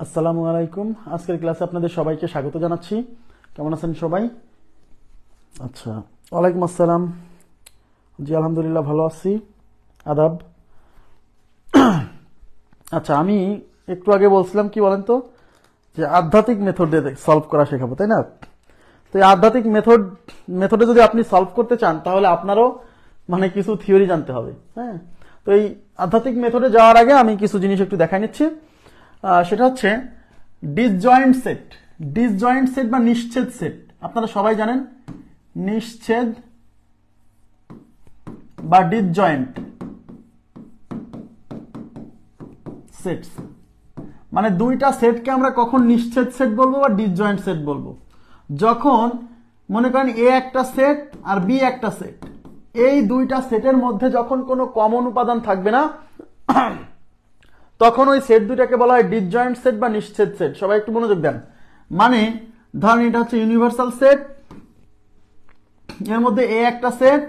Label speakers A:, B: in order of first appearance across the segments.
A: আসসালামু আলাইকুম। আজকের ক্লাসে আপনাদের সবাইকে স্বাগত জানাচ্ছি। কেমন আছেন সবাই? আচ্ছা, ওয়ালাইকুম আসসালাম। জি আলহামদুলিল্লাহ ভালো আছি। আদাব। আচ্ছা, আমি একটু আগে বলছিলাম কি বলেন তো, যে আধ্যাত্মিক মেথডে সলভ করা শেখাবো, তাই না? তো এই আধ্যাত্মিক মেথডে যদি আপনি সলভ করতে চান তাহলে আপনারও কিছু থিওরি জানতে হবে। হ্যাঁ, তো এই আধ্যাত্মিক মেথডে যাওয়ার আগে আমি কিছু জিনিস একটু দেখাই নিচ্ছি। সেটা হচ্ছে ডিসজয়েন্ট সেট বা নিশ্ছেদ সেট। আপনারা সবাই জানেন নিশ্ছেদ বা ডিসজয়েন্ট সেটস মানে দুইটা সেটকে আমরা কখন নিশ্ছেদ সেট বলবো বা ডিসজয়েন্ট সেট বলবো? যখন মনে করেন এ একটা সেট আর বি একটা সেট, এই দুইটা সেটের মধ্যে যখন কোনো কমন উপাদান থাকবে না তখন ওই সেট দুইটাকে বলা হয় ডিসজয়েন্ট সেট বা নিশ্ছেদ সেট। সবাই একটু মনোযোগ দেন। মানে ধরেন এটা হচ্ছে ইউনিভার্সাল সেট, এর মধ্যে এ একটা সেট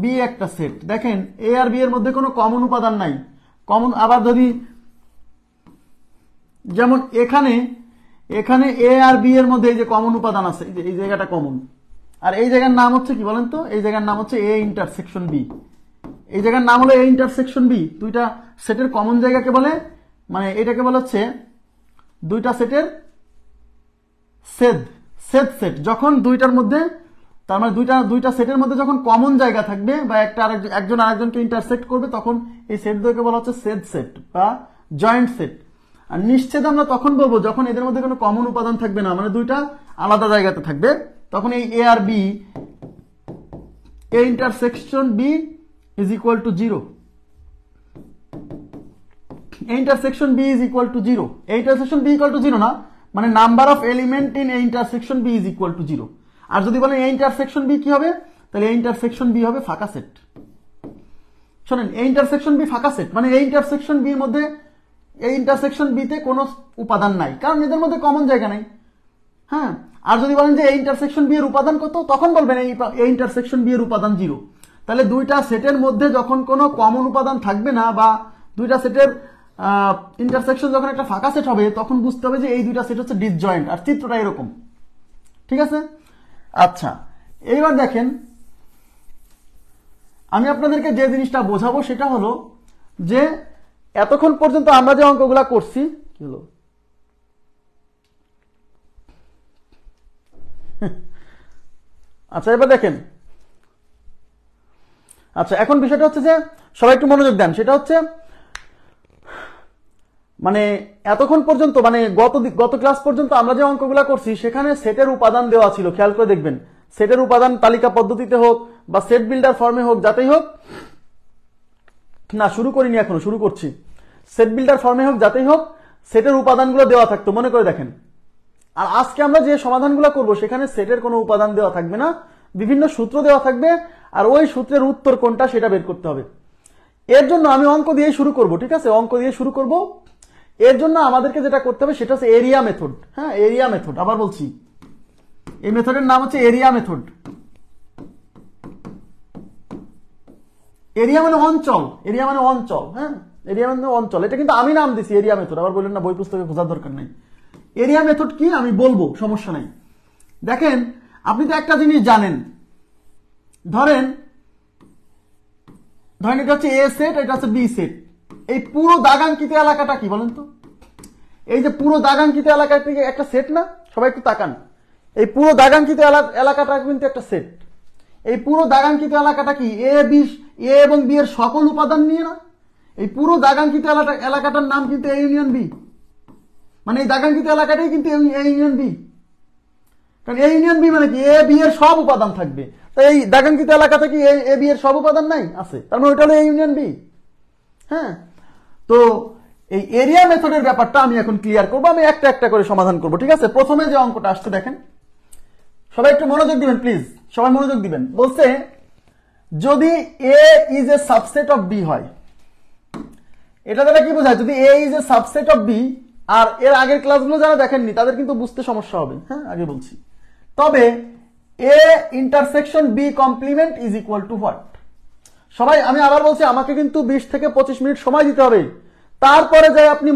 A: বি একটা সেট। দেখেন এ আর বি এর মধ্যে কোনো কমন উপাদান নাই। কমন আবার যদি যেমন এখানে এ আর বি এর মধ্যে এই যে কমন উপাদান আছে, এই জায়গাটা কমন, আর এই জায়গার নাম হচ্ছে কি বলেন তো? এই জায়গার নাম হচ্ছে এ ইন্টারসেকশন বি। এই জায়গার নাম হলো এ ইন্টারসেকশন বি। দুইটা সেটের কমন জায়গাকে বলে, মানে এটাকে বলা হচ্ছে দুইটা সেটের সেট। যখন দুইটার মধ্যে, তার মানে দুইটা সেটের মধ্যে যখন কমন জায়গা থাকবে বা একজন আরেকজনকে ইন্টারসেক্ট করবে, তখন এই সেট দুটোকে বলা হচ্ছে সেট বা জয়েন্ট সেট। আর নিশ্ছেদ আমরা তখন বলবো যখন এদের মধ্যে কোনো কমন উপাদান থাকবে না, মানে দুইটা আলাদা জায়গাতে থাকবে, তখন এই এ আর B, A intersection B is equal to 0. A intersection B is equal to 0. A intersection B equal to 0 না, মানে number of element in A intersection B is equal to 0. আর যদি বলেন A intersection B কি হবে, তাহলে A intersection B হবে ফাঁকা set. শোনেন, A intersection B ফাঁকা সেট মানে A intersection B এর মধ্যে A intersection B তে কোনো উপাদান নাই, কারণ এদের মধ্যে কমন জায়গা নাই। হ্যাঁ, আর যদি বলেন যে A intersection B এর উপাদান কত, তখন বলবেন A intersection B এর উপাদান 0। তাহলে দুইটা সেটের মধ্যে যখন কোনো কমন উপাদান থাকবে না বা দুইটা সেটের ইন্টারসেকশন যখন একটা ফাঁকা সেট হবে, তখন বুঝতে হবে যে এই দুইটা সেট হচ্ছে ডিসজয়েন্ট। আর চিত্রটা এরকম, ঠিক আছে? আচ্ছা, এইবার দেখেন আমি আপনাদেরকে যে জিনিসটা বোঝাবো সেটা হলো যে এতক্ষণ পর্যন্ত আমরা যে অঙ্কগুলা করছি, কি হলো? আচ্ছা, এবার দেখেন। আচ্ছা, এখন বিষয়টা হচ্ছে যে সবাই একটু মনোযোগ দেন। সেটা হচ্ছে মানে এতক্ষণ পর্যন্ত মানে গত ক্লাস পর্যন্ত আমরা যে অঙ্কগুলা করছি সেখানে সেটের উপাদান দেওয়া ছিল। খেয়াল করে দেখবেন, সেটের উপাদান তালিকা পদ্ধতিতে হোক বা সেট বিল্ডার ফর্মে হোক, যাতেই হোক না, শুরু করিনি, এখনো শুরু করছি। সেট বিল্ডার ফর্মে হোক যাতেই হোক, সেটের উপাদানগুলো দেওয়া থাকতো, মনে করে দেখেন। আর আজকে আমরা যে সমাধানগুলো করব সেখানে সেটের কোনো উপাদান দেওয়া থাকবে না, বিভিন্ন সূত্র দেওয়া থাকবে, আর ওই সূত্রের উত্তর কোনটা সেটা বের করতে হবে। এর জন্য আমি অঙ্ক দিয়ে শুরু করব, ঠিক আছে? অঙ্ক দিয়ে শুরু করব। এর জন্য আমাদেরকে যেটা করতে হবে সেটা হচ্ছে এরিয়া মেথড। হ্যাঁ, এরিয়া মেথড, আবার বলছি, এই মেথডের নাম হচ্ছে এরিয়া মেথড। এরিয়া মানে অঞ্চল, এরিয়া মানে অঞ্চল। হ্যাঁ, এরিয়া মানে অঞ্চল, এটা কিন্তু আমি নাম দিছি এরিয়া মেথড। আবার বললেন না বই পুস্তকে খোঁজার দরকার নাই। এরিয়া মেথড কি আমি বলবো, সমস্যা নাই। দেখেন, আপনি তো একটা জিনিস জানেন, ধরেন এটা হচ্ছে এ সেট, এটা হচ্ছে বি সেট। এই পুরো দাগাঙ্কিত এলাকাটা কি বলেন তো? এই যে পুরো দাগাঙ্কিত এলাকাটা থেকে একটা সেট না? সবাই একটু তাকান। এই পুরো দাগাঙ্কিত এলাকাটা কিন্তু একটা সেট। এই পুরো দাগাঙ্কিত এলাকাটা কি এ এবং বি এর সকল উপাদান নিয়ে না? এই পুরো দাগাঙ্কিত এলাকাটার নাম কিন্তু এ ইউনিয়ন বি, মানে এই দাগাঙ্কিত এলাকাটাই কিন্তু এ ইউনিয়ন বি। কারণ এ ইউনিয়ন বি মানে কি এ বি এর সব উপাদান থাকবে। তাই এই দাগাঙ্কিত এলাকাতে কি এ বি এর সব উপাদান নাই? আছে, তার মানে ওইটা হলো এ ইউনিয়ন বি। হ্যাঁ, তো এই এরিয়া মেথডের ব্যাপারটা আমি এখন ক্লিয়ার করবো। আমি একটা একটা করে সমাধান করবো, ঠিক আছে? প্রথমে যে অঙ্কটা আসছে দেখেন, সবাই একটু মনোযোগ দিবেন প্লিজ, সবাই মনোযোগ দিবেন। বলছে যদি A is A subset of B হয়, এটা দ্বারা কি বোঝায়? যদি A is A subset of B, আর এর আগের ক্লাসগুলো যারা দেখেননি তাদের কিন্তু বুঝতে সমস্যা হবে। হ্যাঁ, আগে বলছি, তবে A intersection B complement is equal to what? সবাই আমি আবার বলছি, আমাকে কিন্তু 20 থেকে 25 মিনিট সময় দিতে হবে। তারপরে যাই আপনি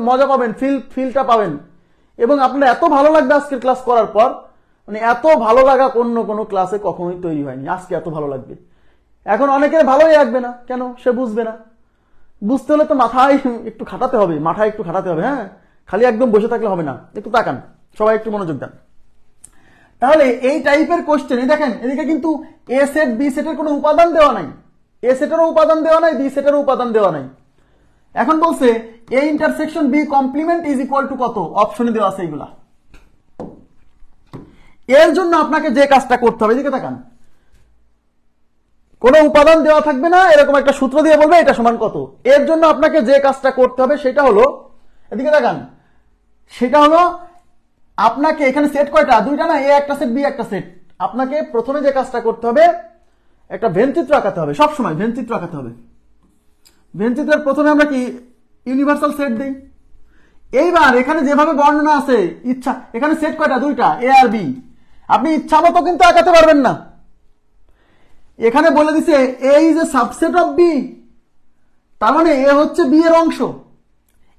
A: মজা পাবেন, ফিলটা পাবেন, এবং আপনার এত ভালো লাগবে আজকের ক্লাস করার পর, মানে এত ভালো লাগা অন্য কোনো ক্লাসে কখনোই তৈরি হয়নি। আজকে এত ভালো লাগবে। এখন অনেকের ভালোই লাগবে না, কেন? সে বুঝবে না। বুঝতে হলে তো মাথায় একটু খাটাতে হবে, হ্যাঁ, খালি একদম বসে থাকলে হবে না। একটু তাকান, সবাই একটু মনোযোগ দেন। তাহলে এই টাইপের কোশ্চেন, দেখেন এদিকে কিন্তু এ সেট বি সেটের কোনো উপাদান দেওয়া নাই, এ সেটেরও উপাদান দেওয়া নাই, বি সেটেরও উপাদান দেওয়া নাই। এখন বলছে A intersection B complement is equal to কত, অপশনে দেওয়া আছে এইগুলা। এর জন্য আপনাকে যে কাজটা করতে হবে, এদিকে তাকান, কোনো উপাদান দেওয়া থাকবে না, এরকম একটা সূত্র দিয়ে বলবে এটা সমান কত। এর জন্য আপনাকে যে কাজটা করতে হবে সেটা হলো, এদিকে তাকান, সেটা হলো আপনাকে এখানে সেট কয়টা, দুইটা না, এ একটা সেট বি একটা সেট। আপনাকে প্রথমে যে কাজটা করতে হবে, একটা ভেনচিত্র আঁকাতে হবে, সবসময় ভেনচিত্র আঁকাতে হবে। ভেনচিত্রের প্রথমে আমরা কি ইউনিভার্সাল সেট দিই। এইবার এখানে যেভাবে বর্ণনা আছে, ইচ্ছা, এখানে সেট কয়টা, দুইটা, এ আর বি। আপনি ইচ্ছা মতো কিন্তু আঁকাতে পারবেন না। এখানে বলে দিছে A is A subset of B, তার মানে এ হচ্ছে বি এর অংশ।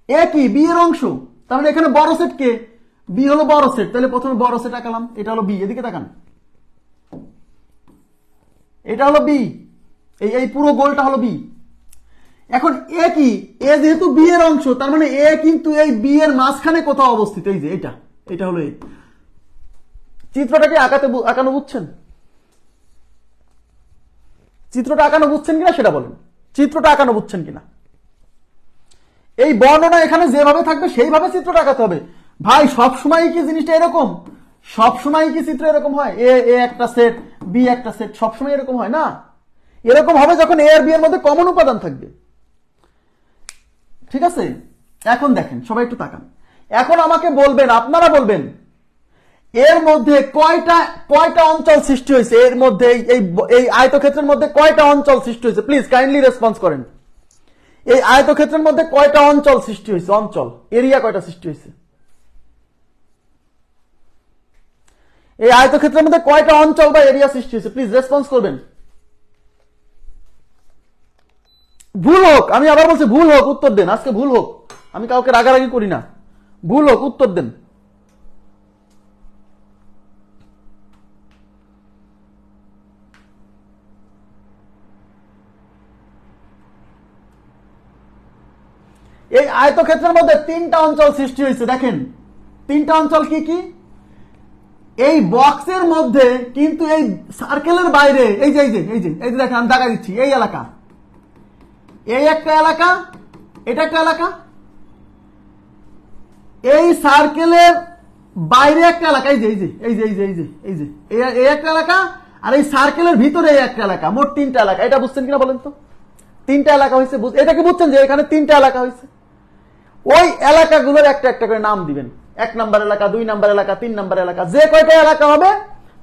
A: এ কি বি এর অংশ, তার মানে এখানে বড় সেট কে, বি হলো বড় সেট। তাহলে প্রথমে বড় সেট আঁকালাম, এটা হলো বি, এদিকে তাকান, এটা হলো বি, এই পুরো গোলটা হলো বি। এখন এ কি, এ যেহেতু বি এর অংশ, তার মানে এ কিন্তু এই বি এর মাঝখানে কোথাও অবস্থিত। এই যে এটা হলো এ। চিত্রটাকে আঁকানো বুঝছেন? চিত্রটা আঁকানো বুঝছেন কিনা সেটা বলেন, চিত্রটা আঁকানো বুঝছেন কিনা। এই বর্ণনা এখানে যেভাবে থাকবে সেইভাবে চিত্রটা আঁকাতে হবে। ভাই সবসময় কি জিনিসটা এরকম? সবসময় কি চিত্র এরকম হয়? এ একটা সেট, বি একটা সেট, সবসময় এরকম হয় না। এরকম হবে যখন এ আর বি এর মধ্যে কমন উপাদান থাকবে। ঠিক আছে, এখন দেখেন, সবাই একটু তাকান। এখন আমাকে বলবেন, আপনারা বলবেন, এর মধ্যে কয়টা অঞ্চল সৃষ্টি হয়েছে, এর মধ্যে এই আয়তক্ষেত্রের মধ্যে কয়টা অঞ্চল সৃষ্টি হয়েছে? প্লিজ কাইন্ডলি রেসপন্স করেন। এই আয়তক্ষেত্রের মধ্যে কয়টা অঞ্চল সৃষ্টি হয়েছে, অঞ্চল, এরিয়া কয়টা সৃষ্টি হয়েছে? এই আয়তক্ষেত্রের মধ্যে কয়টা অঞ্চল বা এরিয়া সৃষ্টি হয়েছে? প্লিজ রেসপন্স করবেন। ভুল হোক, আমি আবার বলছি, ভুল হোক উত্তর দেন, আজকে ভুল হোক, আমি কাউকে রাগারাগি করি না। ভুল হোক উত্তর দেন। এই আয়তক্ষেত্রের মধ্যে তিনটা অঞ্চল সৃষ্টি হয়েছে। দেখেন তিনটা অঞ্চল কি কি? এই বক্সের মধ্যে কিন্তু এই সার্কেলের বাইরে, এই যে দেখেন আমি দেখা দিচ্ছি, এই এলাকা, এই একটা এলাকা, এটা একটা এলাকা, এই সার্কেলের বাইরে একটা এলাকা, এই একটা এলাকা, আর এই সার্কেলের ভিতরে এই একটা এলাকা, মোট তিনটা এলাকা। এটা বুঝছেন কিনা বলেন তো? তিনটা এলাকা হয়েছে, এটা কি বুঝছেন যে এখানে তিনটা এলাকা হয়েছে? ওই এলাকাগুলোর একটা একটা করে নাম দিবেন, 1 নাম্বার এলাকা, 2 নাম্বার এলাকা, 3 নাম্বার এলাকা, যে কয়টা এলাকা হবে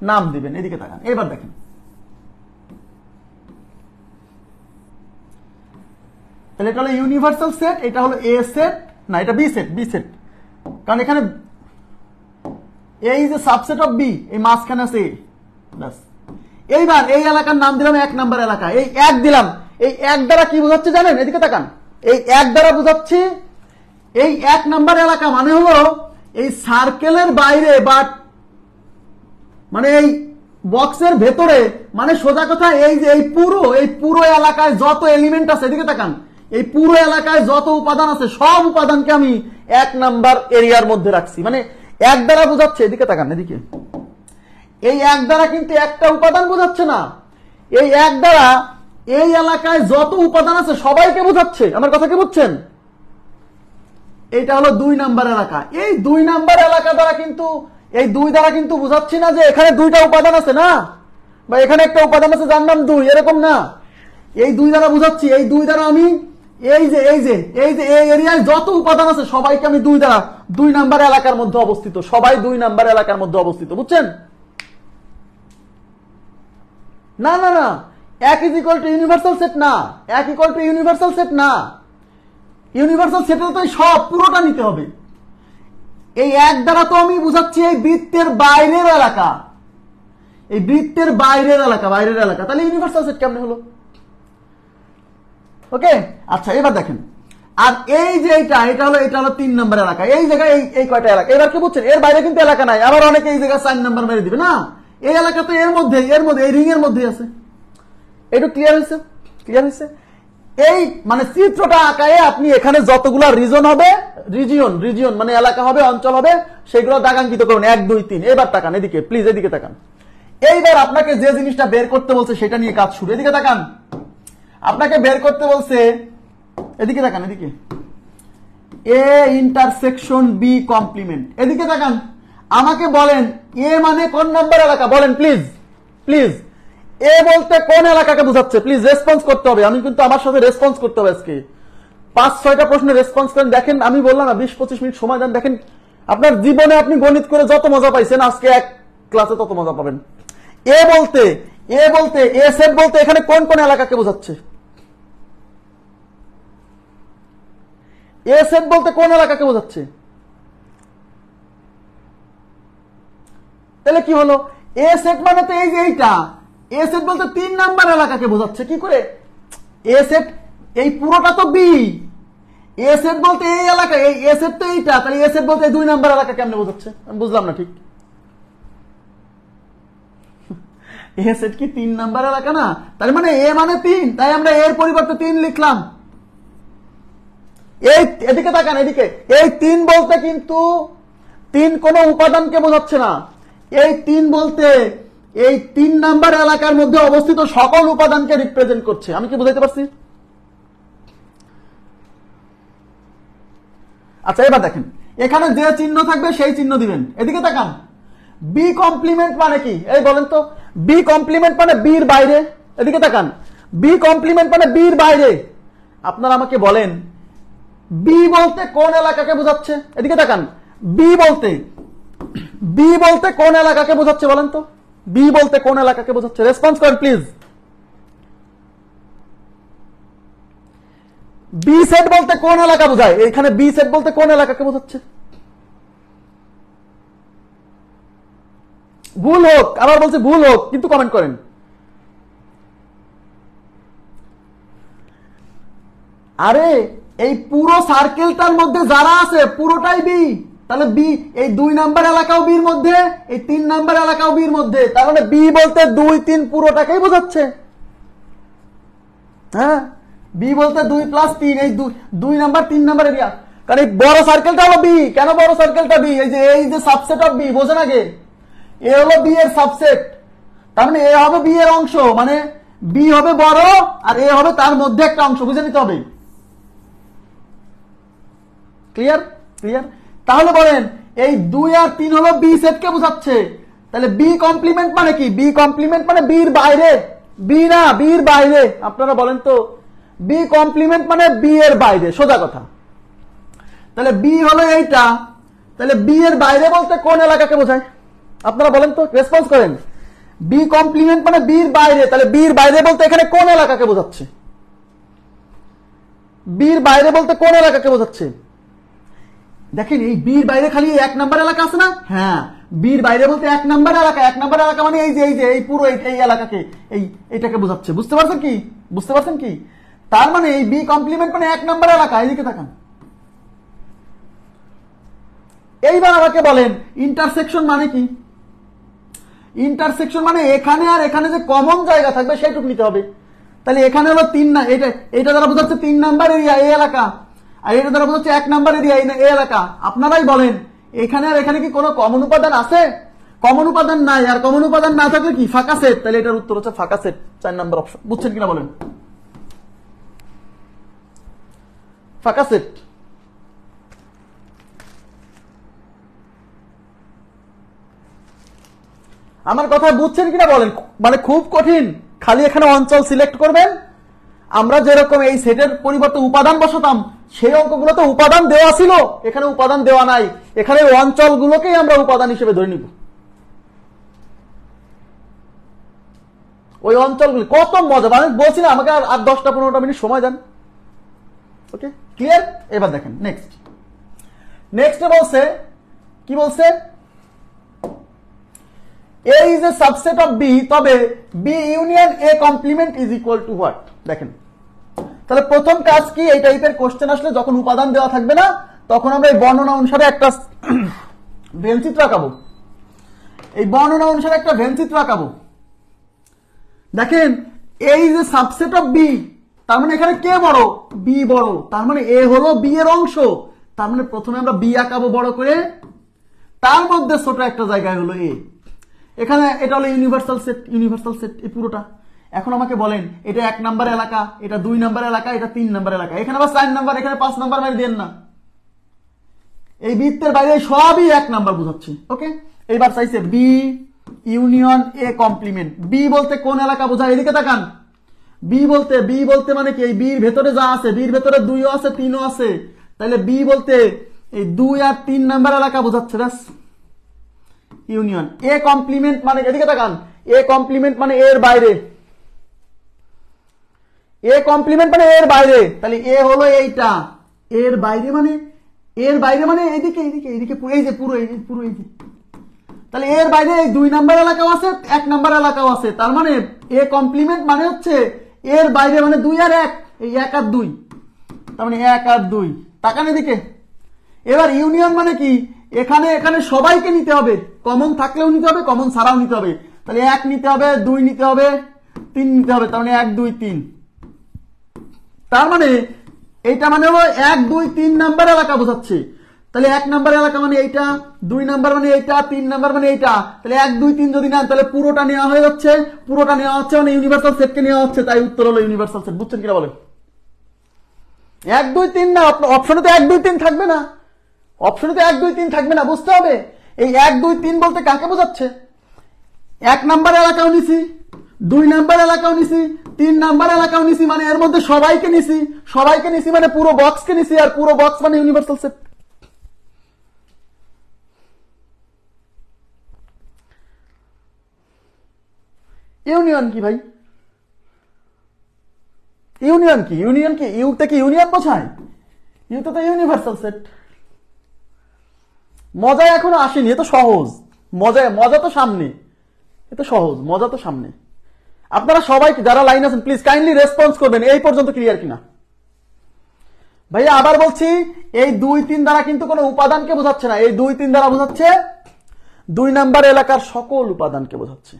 A: নাম দিবেন। এদিকে তাকান, এবার দেখেন, তাহলে এটা হলো ইউনিভার্সাল সেট, এটা হলো এ সেট, না এটা বি সেট, কারণ এখানে A is A subset of B, এই মাঝখানে আছে এ। ব্যাস, এইবার এই এলাকার নাম দিলাম 1 নাম্বার এলাকা, এই 1 দিলাম। এই 1 দ্বারা কি বোঝাচ্ছে জানেন? এদিকে তাকান, এই 1 দ্বারা বোঝাচ্ছি এই 1 নাম্বার এলাকা মানে হলো এই সার্কেলের বাইরে, বা মানে এই বক্সের ভেতরে, মানে সোজা কথা এই যে এই পুরো এলাকায় যত এলিমেন্ট আছে, এদিকে তাকান, এই পুরো এলাকায় যত উপাদান আছে সব উপাদানকে আমি 1 নাম্বার এরিয়ার মধ্যে রাখছি। মানে 1 দ্বারা বোঝাচ্ছে, এদিকে তাকান, এদিকে, এই 1 দ্বারা কিন্তু একটা উপাদান বোঝাচ্ছে না, এই 1 দ্বারা এই এলাকায় যত উপাদান আছে সবাইকে বোঝাচ্ছে। আমার কথা কি বুঝছেন? এইটা হলো 2 নাম্বার এলাকা। এই 2 নাম্বার এলাকা দ্বারা কিন্তু, এই 2 দ্বারা কিন্তু বোঝাচ্ছি না যে এখানে 2টা উপাদান আছে, না, বা এখানে একটা উপাদান আছে যার নাম 2, এরকম না। এই 2 দ্বারা বোঝাচ্ছি, এই 2 দ্বারা আমি এই এরিয়ায় যত উপাদান আছে সবাইকে আমি 2 দ্বারা, 2 নাম্বার এলাকার মধ্যে অবস্থিত, সবাই 2 নাম্বার এলাকার মধ্যে অবস্থিত। বুঝছেন? না, 1 is equal two universal set না, 1 ইকুয়াল টু ইউনিভার্সাল সেট না। ইউনিভার্সাল সেটের তো সব পুরোটা নিতে হবে। এই 1 দ্বারা তো আমি বুঝাচ্ছি এই বৃত্তের বাইরের এলাকা, এই বৃত্তের বাইরের এলাকা, তাহলে ইউনিভার্সাল সেট কেমনে হলো? ওকে, আচ্ছা এবার দেখেন, আর এই যে এটা হলো 3 নম্বর এলাকা, এই জায়গায় এই কয়টা এলাকা, এবার কি বুঝছেন, এর বাইরে কিন্তু এলাকা নাই, আবার অনেকে এই জায়গায় 4 নম্বর মেরে দিবে না, এই এলাকা তো এর মধ্যে এই রিং এর মধ্যে আছে। একটু ক্লিয়ার হয়েছে? এই মানে চিত্রটা আঁকায় আপনি এখানে যতগুলো রিজন হবে, রিজিয়ন মানে এলাকা হবে, অঞ্চল হবে, সেগুলো দাগাঙ্কিত করুন 1 2 3। এবার তাকান এদিকে, প্লিজ এদিকে তাকান। এইবার আপনাকে যে জিনিসটা বের করতে বলছে সেটা নিয়ে কাজ শুরু। এদিকে তাকান, আপনাকে বের করতে বলছে, এদিকে তাকান, এদিকে এ ইন্টারসেকশন বি কমপ্লিমেন্ট। এদিকে তাকান, আমাকে বলেন এ মানে কোন নাম্বার এলাকা, বলেন প্লিজ। এ বলতে কোন এলাকাকে বোঝাচ্ছে, প্লিজ রেসপন্স করতে হবে, আমি কিন্তু আমার সাথে রেসপন্স করতে হবে আজকে। 5-6টা প্রশ্নের রেসপন্স করেন, দেখেন আমি বললাম না 20-25 মিনিট সময় দেন, দেখেন আপনার জীবনে আপনি গণিত করে যত মজা পাইছেন আজকে এক ক্লাসে তত মজা পাবেন। এ বলতে এ সেট বলতে এখানে কোন কোন এলাকাকে বোঝাচ্ছে, এ সেট বলতে কোন এলাকাকে বোঝাচ্ছে, তাহলে কি হলো, এ সেট মানে তো এই যে এইটা, এ সেট বলতে 3 নাম্বার এলাকাকে বোঝাচ্ছে। কি করে, এ সেট এই পুরোটা তো বি, এ সেট বলতে এই এলাকা, এই এ সেট তো এইটা, তাহলে এ সেট বলতে 2 নাম্বার এলাকা কেমনে বোঝাচ্ছে, আমি বুঝলাম না ঠিক। এ সেট কি 3 নাম্বার এলাকা না, তার মানে এ মানে 3, তাই আমরা এর পরিবর্তে 3 লিখলাম। এই এদিকে তাকান, এদিকে এই 3 বলতে কিন্তু 3 কোন উপাদানকে বোঝাচ্ছে না, এই 3 বলতে এই 3 নাম্বার এলাকার মধ্যে অবস্থিত সকল উপাদানকে রিপ্রেজেন্ট করছে। আমি কি বুঝাইতে পারছি? আচ্ছা এবার দেখেন, এখানে যে চিহ্ন থাকবে সেই চিহ্ন দিবেন। এদিকে তাকান, বি কমপ্লিমেন্ট মানে কি, এই বলেন তো, বি কমপ্লিমেন্ট মানে বির বাইরে। এদিকে তাকান, বি কমপ্লিমেন্ট মানে বির বাইরে। আপনারা আমাকে বলেন বি বলতে কোন এলাকাকে বোঝাচ্ছে, এদিকে তাকান, বি বলতে কোন এলাকাকে বোঝাচ্ছে বলেন তো, বি বলতে কোন এলাকাকে বোঝাচ্ছে, রেসপন্স করেন প্লিজ। বি সেট বলতে কোন এলাকা বোঝায়, এখানে বি সেট বলতে কোন এলাকাকে বোঝাচ্ছে, ভুল হোক, আবার বলছে ভুল হোক, কিন্তু কমেন্ট করেন। আরে এই পুরো সার্কেলটার মধ্যে যারা আছে পুরোটাই বি, তাহলে বি এই 2 নাম্বার এলাকাও বির মধ্যে, এই 3 নাম্বার এলাকাও বির মধ্যে, তার মানে বি বলতে 2 3 পুরোটাকেই বোঝাচ্ছে। হ্যাঁ, বি বলতে 2 + 3, এই 2 নাম্বার 3 নাম্বার এরিয়া, কারণ এই বড় সার্কেলটা হলো বি। কেন বড় সার্কেলটা বি, এই যে সাবসেট অফ বি, বোঝেন আগে, এ হলো বি এর সাবসেট, তার মানে এ হবে বি এর অংশ, মানে বি হবে বড় আর এ হবে তার মধ্যে একটা অংশ, বুঝে নিতে হবে। ক্লিয়ার? তাহলে বলেন এই 2 আর 3 হলো বি সেটকে বোঝাচ্ছে, তাহলে বি কমপ্লিমেন্ট মানে কি, বি কমপ্লিমেন্ট মানে বির বাইরে, বি না বির বাইরে। আপনারা বলেন তো, বি কমপ্লিমেন্ট মানে বি এর বাইরে, সোজা কথা। তাহলে বি হলো এইটা, তাহলে বি এর বাইরে বলতে কোন এলাকাকে বোঝায়, আপনারা বলেন তো, রেসপন্স করেন। বি কমপ্লিমেন্ট মানে বির বাইরে, তাহলে বির বাইরে বলতে এখানে কোন এলাকাকে বোঝাচ্ছে, বির বাইরে বলতে কোন এলাকাকে বোঝাচ্ছে। দেখেন এই বির বাইরে খালি 1 নাম্বার এলাকা আছে না, হ্যাঁ, বির বাইরে বলতে 1 নাম্বার এলাকা, 1 নাম্বার এলাকা মানে এই যে এই পুরো এই এলাকাকে, এইটাকে বোঝাচ্ছে। বুঝতে পারছেন কি, তার মানে এই বি কমপ্লিমেন্ট মানে 1 নাম্বার এলাকা। এইদিকে তাকান, এইবার আমাকে বলেন ইন্টারসেকশন মানে কি। ইন্টারসেকশন মানে এখানে আর এখানে যে কমন জায়গা থাকবে সেইটুকু নিতে হবে। তাহলে এখানে হলো 3 না, এটা দ্বারা বোঝাচ্ছে 3 নাম্বার এরিয়া এই এলাকা, আর এটা দ্বারা বোঝাচ্ছে 1 নাম্বার এরিয়া এই এলাকা। আপনারাই বলেন এখানে আর এখানে কি কোনো কমন উপাদান আছে? কমন উপাদান নাই, আর কমন উপাদান না থাকলে কি ফাঁকা সেট, তাহলে এটার উত্তর হচ্ছে ফাঁকা সেট, 4 নাম্বার অপশন। বুঝছেন কিনা বলেন, ফাঁকা সেট। আমার কথা বুঝছেন কিনা বলেন, মানে খুব কঠিন, খালি এখানে অঞ্চল সিলেক্ট করবেন। আমরা যেরকম এই সেটের পরিবর্তে উপাদান বসাতাম, সেই অঙ্কগুলোতে উপাদান দেওয়া ছিল, এখানে উপাদান দেওয়া নাই, এখানে অঞ্চলগুলোকেই আমরা উপাদান হিসেবে ধরে নিব। ওই অঞ্চলগুলি কত মজা, মানে বলছি না আমাকে আর 10-15টা মিনিট সময় দেন। ওকে, ক্লিয়ার? এবার দেখেন নেক্সট বলছে কি, বলছে A is a subset of B, তবে B union A complement is equal to what. দেখেন তাহলে প্রথম কাজ কি, এই টাইপের কোশ্চেন আসলে যখন উপাদান দেওয়া থাকবে না তখন আমরা এই বর্ণনা অনুসারে একটা ভেনচিত্র আঁকাবো। এই বর্ণনা অনুসারে একটা ভেনচিত্র আঁকাবো। দেখেন এই যে সাবসেট অফ বি, তার মানে এখানে কে বড়, বি বড়, তার মানে এ হলো বি এর অংশ। তার মানে প্রথমে আমরা বি আঁকাবো বড় করে, তার মধ্যে ছোট একটা জায়গায় হলো এ। এখানে এটা হলো ইউনিভার্সাল সেট, ইউনিভার্সাল সেট এই পুরোটা। এখন আমাকে বলেন এটা 1 নাম্বার এলাকা, এটা 2 নাম্বার এলাকা, এটা 3 নাম্বার এলাকা, এখানে আবার 4 নাম্বার, এখানে 5 নাম্বার মানে দেন না। এই বৃত্তের বাইরে সবই 1 নাম্বার বোঝাচ্ছে। ওকে, এইবার চাইছে B union A complement. B বলতে কোন এলাকা বোঝায়, এদিকে তাকান। বি বলতে মানে কি, এই বির ভেতরে যা আছে, বির ভেতরে 2ও আছে 3ও আছে, তাহলে বি বলতে এই 2 আর 3 নাম্বার এলাকা বোঝাচ্ছে। ব্যাস, ইউনিয়ন। এ কমপ্লিমেন্ট মানে, এদিকে তাকান, এ কমপ্লিমেন্ট মানে এর বাইরে, এ কমপ্লিমেন্ট মানে এর বাইরে, তাহলে এ হলো এইটা, এর বাইরে মানে, এর বাইরে মানে এইদিকে এইদিকে এইদিকে এই যে পুরো এই পুরো এই যে, তাহলে এর বাইরে এই 2 নাম্বার এলাকাও আছে 1 নাম্বার এলাকাও আছে। তার মানে এ কমপ্লিমেন্ট মানে হচ্ছে এর বাইরে মানে 2 আর 1, এই 1 আর 2, তার মানে 1 আর 2। তাকান এদিকে। এবার ইউনিয়ন মানে কি, এখানে এখানে সবাইকে নিতে হবে, কমন থাকলেও নিতে হবে, কমন ছাড়াও নিতে হবে। তাহলে 1 নিতে হবে, 2 নিতে হবে, 3 নিতে হবে, তার মানে 1 2 3। তার মানে এইটা মানে হলো 1 2 3 নাম্বার এলাকা বোঝাচ্ছে। তাহলে 1 নাম্বার এলাকা মানে এইটা, 2 নাম্বার মানে এইটা, 3 নাম্বার মানে এইটা। তাহলে 1 2 3 যদি নেন তাহলে পুরোটা নেওয়া হয়ে যাচ্ছে, পুরোটা নেওয়া হচ্ছে মানে ইউনিভার্সাল সেটকে নেওয়া হচ্ছে, তাই উত্তর হলো ইউনিভার্সাল সেট। বুঝছেন কিনা বলে? 1 2 3 না, অপশনে তো 1 2 3 থাকবে না, অপশনে তো 1 2 3 থাকবে না, বুঝতে হবে। এই 1 2 3 বলতে কাকে বোঝাচ্ছে, 1 নাম্বার এলাকাও নিছি, 2 নাম্বার এলাকাও নিছি, 3 নাম্বার এলাকাও নিছি, মানে এর মধ্যে সবাইকে নিছি, সবাইকে নিছি মানে পুরো বক্সকে নিছি, আর পুরো বক্স মানে ইউনিভার্সাল সেট। ইউনিয়ন কি ভাই, ইউনিয়ন কি, ইউনিয়ন কি, ইউতে কি ইউনিয়ন বোঝায়, ইউতে তো ইউনিভার্সাল সেট। মজা এখনো আসেনি, এ তো সহজ, মজা তো সামনে, এ তো সহজ, মজা তো সামনে। আপনারা সবাই যারা লাইন আছেন প্লিজ কাইন্ডলি রেসপন্স করবেন, এই পর্যন্ত ক্লিয়ার কিনা। ভাইয়া আবার বলছি, এই 2 3 দ্বারা কিন্তু কোনো উপাদানকে বোঝাচ্ছে না, এই 2 3 দ্বারা বোঝাচ্ছে 2 নাম্বার এলাকার সকল উপাদানকে বোঝাচ্ছে।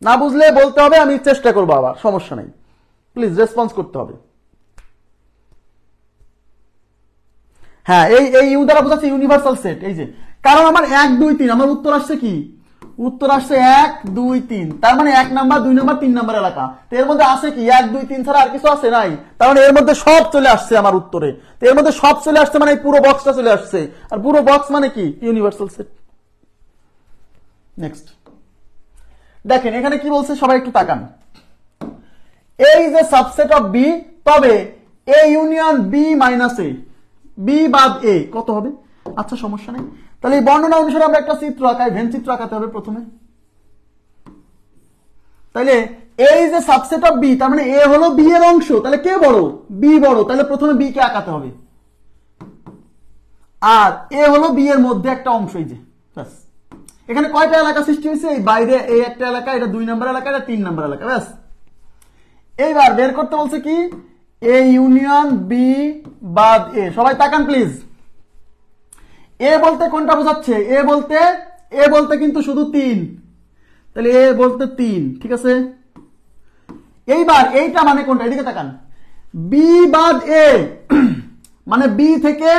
A: না বুঝলে বলতে হবে, আমি চেষ্টা করবো, আবার সমস্যা নেই, প্লিজ রেসপন্স করতে হবে। হ্যাঁ, এই ইউ দ্বারা বোঝাচ্ছে ইউনিভার্সাল সেট। এই যে কারণ আমার 1 2 3, আমার উত্তর আসছে কি, উত্তর আসছে 1 2 3, তার মানে 1 নাম্বার 2 নাম্বার 3 নাম্বার এলাকা। তো এর মধ্যে আছে কি 1 2 3 ছাড়া আর কিছু আছে নাই, তার মানে এর মধ্যে সব চলে আসছে আমার উত্তরে। তো এর মধ্যে সব চলে আসছে মানে এই পুরো বক্সটা চলে আসছে, আর পুরো বক্স মানে কি ইউনিভার্সাল সেট। নেক্সট দেখেন এখানে কি বলছে, সবাই একটু তাকান। এই যে সাবসেট অফ বি, তবে A union B minus A, B বাদ এ কত হবে? আচ্ছা সমস্যা নেই, তাহলে এই বর্ণনা অনুসারে আমরা একটা চিত্র আঁকাই, ভেন চিত্র আঁকাতে হবে প্রথমে। তাহলে এই যে সাবসেট অফ বি, তার মানে এ হলো বি এর অংশ, তাহলে কে বড়, বি বড়, তাহলে প্রথমে বি কে আঁকাতে হবে। আর এ হলো বি এর মধ্যে একটা অংশ, এই যে ব্যাস। এখানে কয়টা এলাকা সৃষ্টি হয়েছে, এই বাইরে এই একটা এলাকা, এটা 2 নাম্বার এলাকা, এটা 3 নাম্বার এলাকা, ব্যাস। এইবার বের করতে বলছে কি, এ ইউনিয়ন বি বাদ এ। সবাই তাকান প্লিজ। এ বলতে কোনটা বোঝাচ্ছে, এ বলতে কিন্তু শুধু 3, তাহলে এ বলতে 3, ঠিক আছে। এইবার এইটা মানে কোনটা, এদিকে তাকান, বি বাদ এ মানে বি থেকে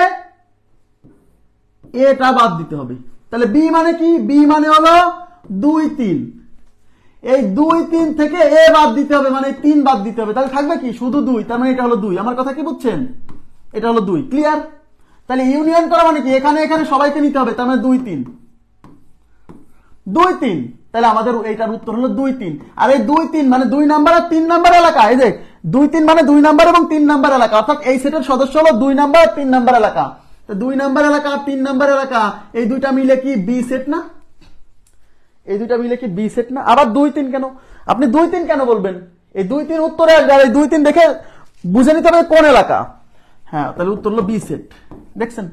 A: এটা বাদ দিতে হবে। তাহলে বি মানে কি, বি মানে হলো 2 3, এই 2 3 থেকে এ বাদ দিতে হবে, মানে 3 বাদ দিতে হবে, তাহলে থাকবে কি শুধু 2, তার মানে এটা হলো 2। আমার কথা কি বুঝছেন, এটা হলো 2, ক্লিয়ার। তাহলে ইউনিয়ন করা মানে কি, এখানে এখানে সবাইকে নিতে হবে, তার মানে 2 3 2 3, তাহলে আমাদের এইটার উত্তর হলো 2 3। আর এই 2 3 মানে 2 নাম্বার আর 3 নাম্বার এলাকা, এই যে 2 3 মানে 2 নাম্বার এবং 3 নাম্বার এলাকা, অর্থাৎ এই সেটের সদস্য হলো 2 নাম্বার আর 3 নাম্বার এলাকা। তো 2 নাম্বার এলাকা আর 3 নাম্বার এলাকা, এই দুইটা মিলে কি বি সেট না, এই দুইটা মিলে কি বি সেট না? আবার 2 3 কেন, আপনি 2 3 কেন বলবেন, এই 2 3 উত্তরে আসবে, এই 2 3 দেখে বুঝে নিতে হবে কোন এলাকা। হ্যাঁ, তাহলে উত্তর হলো বি সেট। দেখছেন,